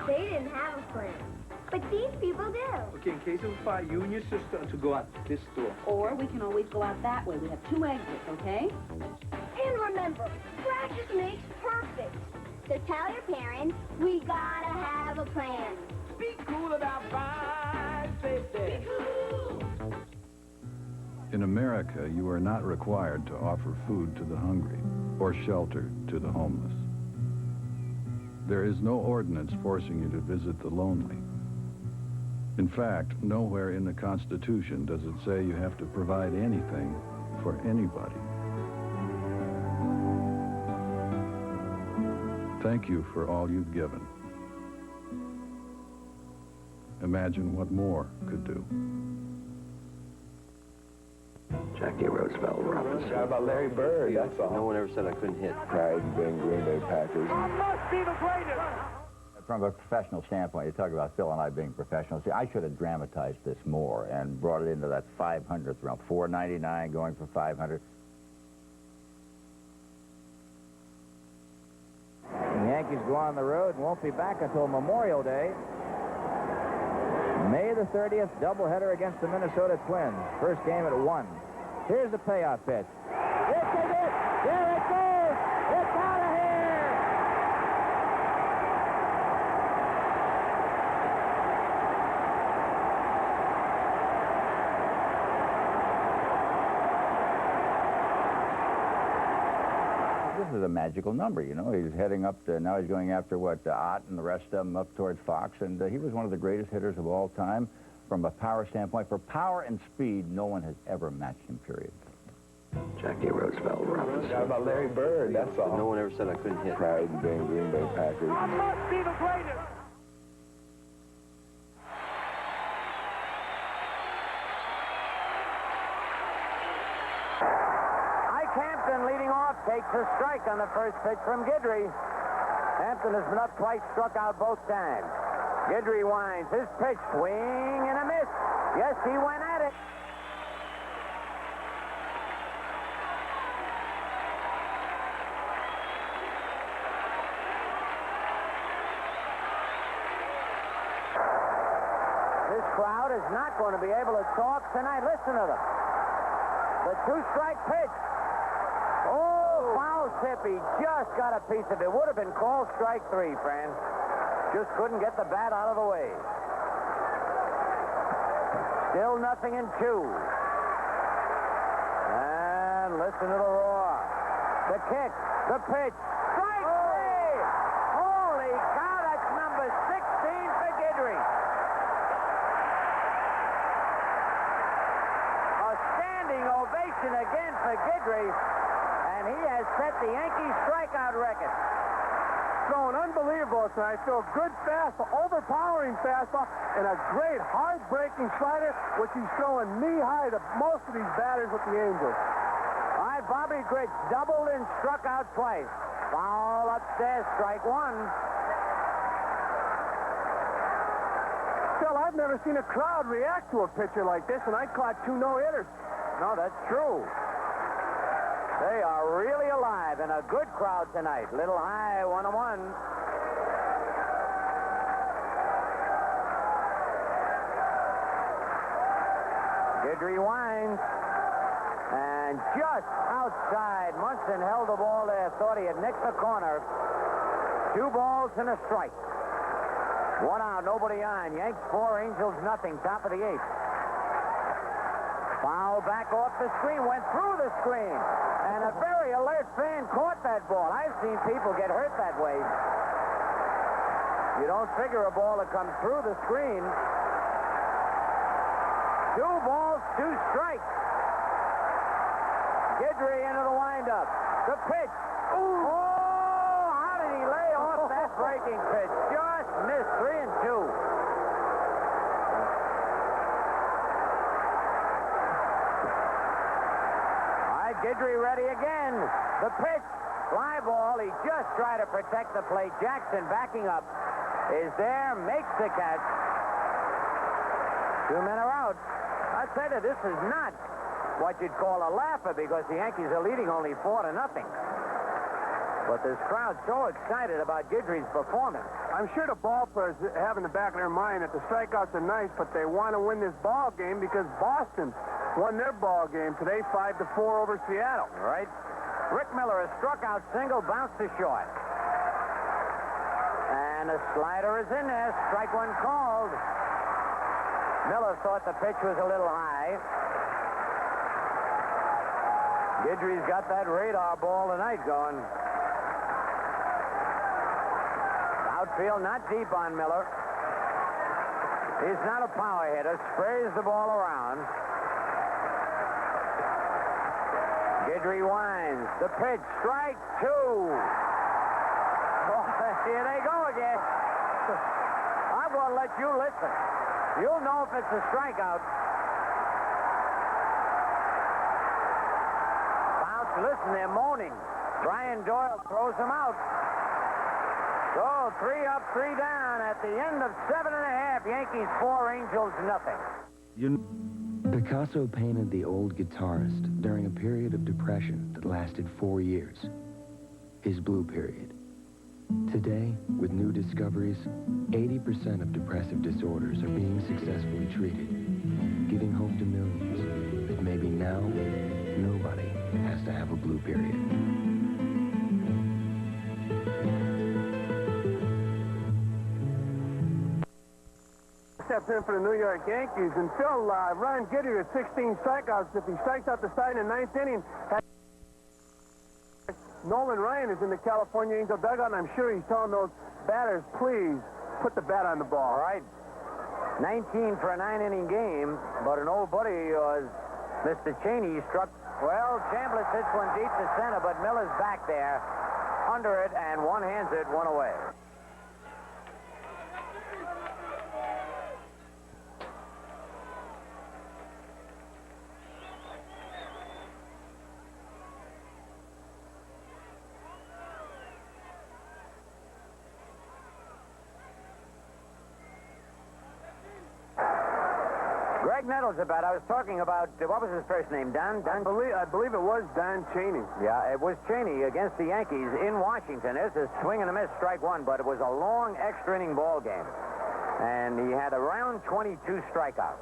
They didn't have a plan, but these people do. Okay, in case of a fire, you and your sister are to go out this door. Or we can always go out that way. We have 2 exits, okay? And remember, practice makes perfect. So tell your parents, we gotta have a plan. Be cool about fire safety. Be cool. In America, you are not required to offer food to the hungry or shelter to the homeless. There is no ordinance forcing you to visit the lonely. In fact, nowhere in the Constitution does it say you have to provide anything for anybody. Thank you for all you've given. Imagine what more could do. Jackie Roosevelt Robinson. Forgot about Larry Bird, that's all. No one ever said I couldn't hit. Pride in being Green Bay Packers. I must be the greatest. From a professional standpoint, you talk about Phil and I being professionals. See, I should have dramatized this more and brought it into that 500th round. 499 going for 500. Yankees go on the road and won't be back until Memorial Day. May the 30th, doubleheader against the Minnesota Twins. First game at 1. Here's the payoff pitch. This is it! There it goes! It's out of here! This is a magical number, you know. He's heading up to, now he's going after, Ott and the rest of them up towards Fox, and he was one of the greatest hitters of all time from a power standpoint. For power and speed, no one has ever matched him, period. Jackie Roosevelt Robinson. How about Larry Bird? That's all. No one ever said I couldn't hit. Proud and being Green Bay Packers. I must be the greatest. Ike Hampton leading off takes a strike on the first pitch from Guidry. Hampton has been up twice, struck out both times. Guidry winds his pitch, swing and a miss. Yes, he went at it. This crowd is not going to be able to talk tonight. Listen to them. The two-strike pitch. Oh, foul tip. He just got a piece of it. Would have been called strike 3, friends. Just couldn't get the bat out of the way. Still 0-2. And listen to the roar. The kick. The pitch. Strike 3! Holy cow, that's number 16 for Guidry. A standing ovation again for Guidry, and he has set the Yankees strikeout record. Throwing unbelievable tonight. Throw a good fastball, overpowering fastball, and a great hard-breaking slider, which he's throwing knee-high to most of these batters with the Angels. All right, Bobby Grich doubled and struck out twice. Foul upstairs, strike 1. Phil, I've never seen a crowd react to a pitcher like this, and I caught 2 no-hitters. No, that's true. They are really alive and a good crowd tonight. Little high, 1-1. Guidry winds. And just outside, Munson held the ball there. Thought he had nicked the corner. 2 balls and a strike. 1 out, nobody on. Yanks 4, Angels nothing. Top of the 8th. Foul back off the screen, went through the screen. And a very alert fan caught that ball. I've seen people get hurt that way. You don't figure a ball to come through the screen. 2 balls, 2 strikes. Guidry into the windup. The pitch. Ooh. Oh, how did he lay off that breaking pitch? Just missed. 3-2. Guidry ready again. The pitch. Fly ball. He just tried to protect the plate. Jackson backing up. Is there. Makes the catch. 2 men are out. I tell you, this is not what you'd call a laugher because the Yankees are leading only 4-0. But this crowd's so excited about Guidry's performance. I'm sure the ball players have in the back of their mind that the strikeouts are nice, but they want to win this ball game because Boston won their ball game today 5-4 over Seattle. Right. Rick Miller, a struck out single, bounced to short. And a slider is in there. Strike 1 called. Miller thought the pitch was a little high. Guidry's got that radar ball tonight going. Outfield not deep on Miller. He's not a power hitter. Sprays the ball around. Guidry winds. The pitch. Strike 2. Oh, here they go again. I'm going to let you listen. You'll know if it's a strikeout. Bounce. Listen, they're moaning. Brian Doyle throws them out. So 3 up, 3 down at the end of 7.5. Yankees 4, Angels nothing. Picasso painted the old guitarist during a period of depression that lasted 4 years. His blue period. Today, with new discoveries, 80% of depressive disorders are being successfully treated, giving hope to millions that maybe now nobody has to have a blue period. Steps in for the New York Yankees, and Phil, Ron Guidry with 16 strikeouts. If he strikes out the side in the 9th inning, Nolan Ryan is in the California Angel dugout, and I'm sure he's telling those batters, please put the bat on the ball. All right. 19 for a 9-inning game, but an old buddy was Mr. Cheney. Struck, well, Chambliss hits one deep to center, but Miller's back there under it and one-hands it, one away. Greg Nettles about. I was talking about, what was his first name? Don? I believe it was Don Cheney. Yeah, it was Cheney against the Yankees in Washington. There's a swing and a miss, strike one, but it was a long extra inning ball game. And he had around 22 strikeouts.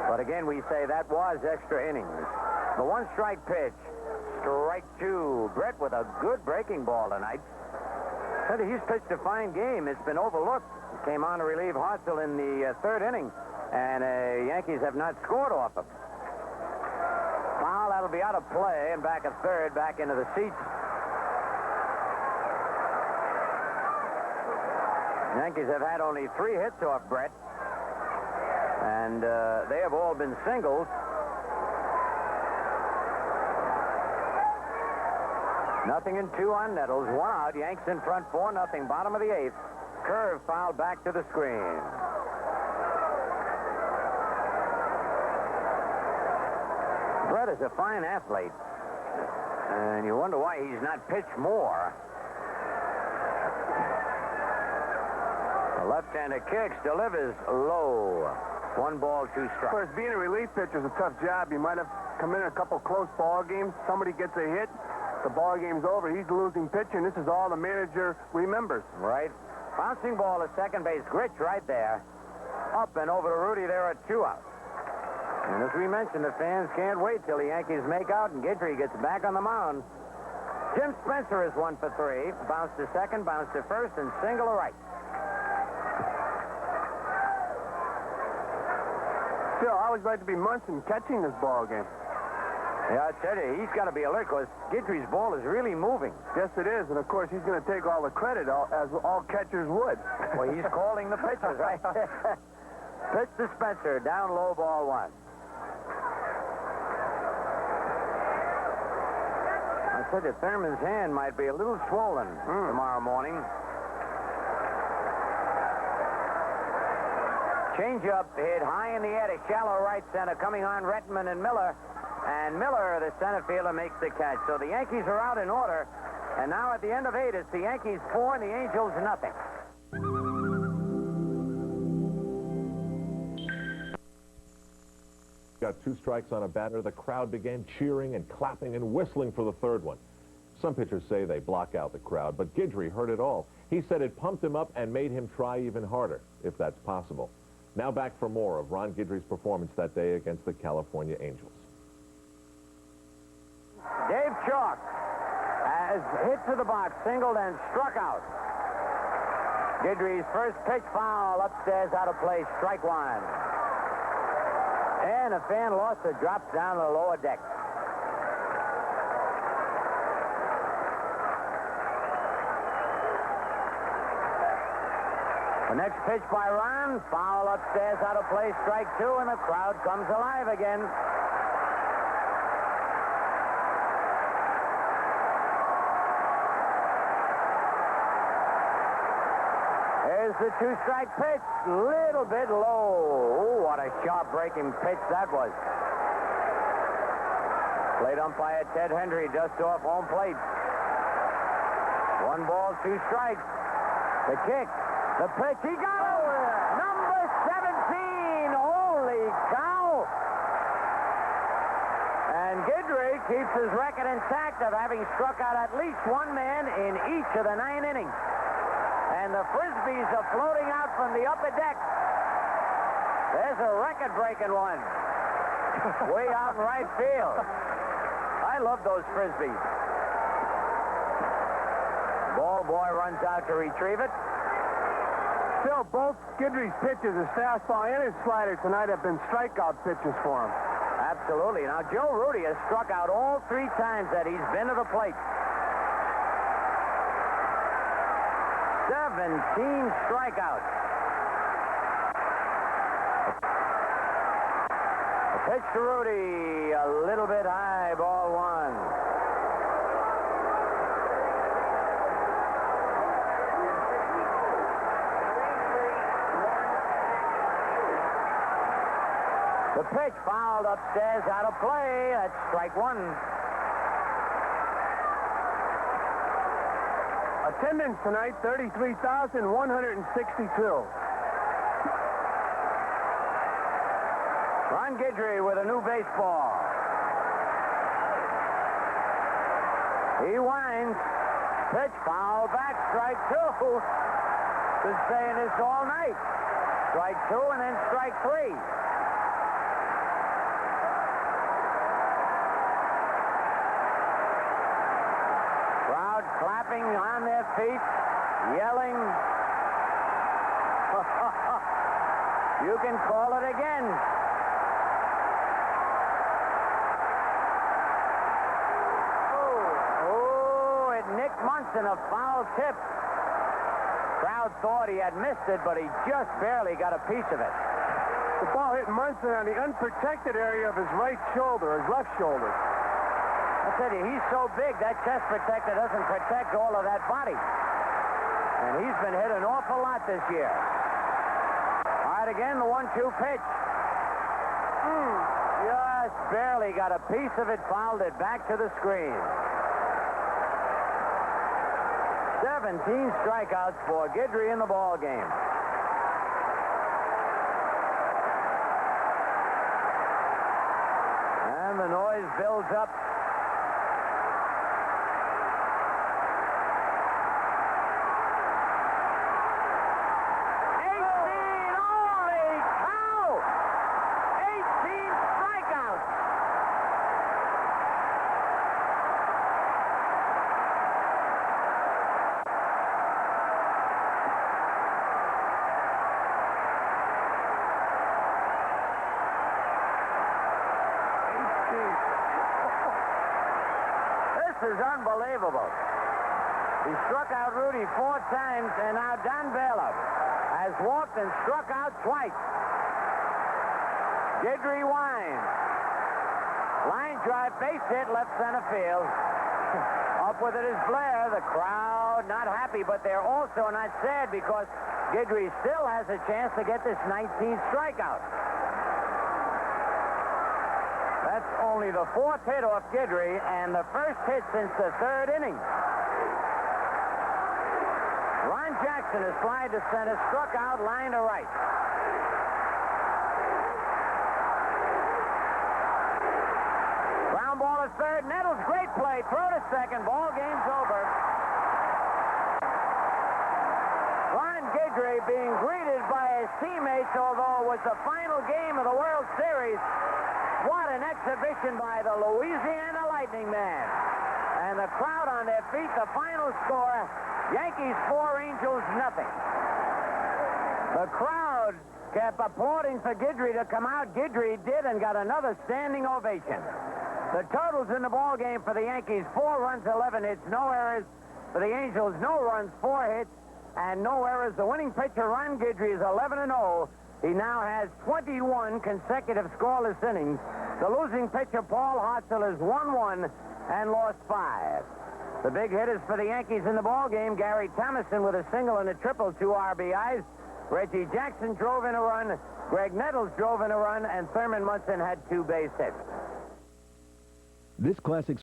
But again, we say that was extra innings. The one-strike pitch, strike two. Brett with a good breaking ball tonight. Said he's pitched a fine game. It's been overlooked. Came on to relieve Hartzell in the 3rd inning, and Yankees have not scored off him. Foul, that'll be out of play, and back at third, back into the seats. Yankees have had only 3 hits off Brett, and they have all been singles. Nothing in 2 on Nettles, 1 out. Yanks in front, 4-0, bottom of the 8th. Curve foul back to the screen. Brett is a fine athlete, and you wonder why he's not pitched more. The left-hander kicks, delivers low. 1 ball, 2 strikes. Of course, being a relief pitcher is a tough job. You might have come in a couple close ball games. Somebody gets a hit, the ball game's over. He's the losing pitcher, and this is all the manager remembers. Right. Bouncing ball to second base. Gritch right there. Up and over to Rudy. There are 2 out. And as we mentioned, the fans can't wait till the Yankees make out and Guidry gets back on the mound. Jim Spencer is 1 for 3. Bounce to second, bounce to first, and single to right. Still, I always like to be Munson catching this ball game. Yeah, I tell you, he's got to be alert because Guidry's ball is really moving. Yes, it is. And, of course, he's going to take all the credit, as all catchers would. Well, he's calling the pitches, right? Pitch to Spencer, down low, ball 1. I said that Thurman's hand might be a little swollen tomorrow morning. Change-up hit high in the air to shallow right center, coming on Rettenman and Miller. And Miller, the center fielder, makes the catch. So the Yankees are out in order. And now at the end of 8, it's the Yankees 4 and the Angels 0. Got 2 strikes on a batter. The crowd began cheering and clapping and whistling for the 3rd one. Some pitchers say they block out the crowd, but Guidry heard it all. He said it pumped him up and made him try even harder, if that's possible. Now back for more of Ron Guidry's performance that day against the California Angels. Dave Chalk has hit to the box, singled, and struck out. Guidry's first pitch foul upstairs out of play, strike 1. And a fan lost it, drops down to the lower deck. The next pitch by Ron, foul upstairs out of play, strike 2, and the crowd comes alive again. There's the 2-strike pitch. Little bit low. Oh, what a sharp breaking pitch that was. Plate umpire Ted Hendry just off home plate. 1 ball, 2 strikes. The kick. The pitch. He got it. Number 17. Holy cow. And And Guidry keeps his record intact of having struck out at least one man in each of the 9 innings. And the Frisbees are floating out from the upper deck. There's a record-breaking one. Way out in right field. I love those Frisbees. Ball boy runs out to retrieve it. Phil, both Guidry's pitches, his fastball and his slider tonight, have been strikeout pitches for him. Absolutely. Now, Joe Rudy has struck out all 3 times that he's been to the plate. 17 strikeouts. A pitch to Rudy, a little bit high, ball 1. The pitch fouled upstairs, out of play. That's strike 1. Attendance tonight, 33,162. Ron Guidry with a new baseball. He winds. Pitch foul back, strike 2. Been saying this all night. Strike 2 and then strike 3. Crowd clapping on their feet, yelling. You can call it again. Oh, it nicked Munson, a foul tip. Crowd thought he had missed it, but he just barely got a piece of it. The ball hit Munson on the unprotected area of his right shoulder, his left shoulder. I said he's so big, that chest protector doesn't protect all of that body. And he's been hit an awful lot this year. All right, again, the 1-2 pitch. Just barely got a piece of it, fouled it back to the screen. 17 strikeouts for Guidry in the ball game. And the noise builds up. This is unbelievable. He struck out Rudy 4 times, and now Don Baylor has walked and struck out twice. Guidry winds. Line drive, base hit, left center field. Up with it is Blair. The crowd not happy, but they're also not sad because Guidry still has a chance to get this 19th strikeout. That's only the 4th hit off Guidry and the first hit since the 3rd inning. Ron Jackson has flied to center, struck out, line to right. Ground ball is 3rd. Nettles, great play. Throw to 2nd. Ball game's over. Ron Guidry being greeted by his teammates, although it was the final game of the World Series. What an exhibition by the Louisiana Lightning man. And the crowd on their feet, the final score, Yankees 4, Angels nothing. The crowd kept applauding for Guidry to come out. Guidry did and got another standing ovation. The totals in the ball game for the Yankees, 4 runs, 11 hits, no errors. For the Angels, no runs, 4 hits, and no errors. The winning pitcher, Ron Guidry, is 11-0. He now has 21 consecutive scoreless innings. The losing pitcher, Paul Hartzell, is 1-1 and lost 5. The big hitters for the Yankees in the ballgame, Gary Thomason with a single and a triple, 2 RBIs. Reggie Jackson drove in a run. Greg Nettles drove in a run, and Thurman Munson had 2 base hits. This classic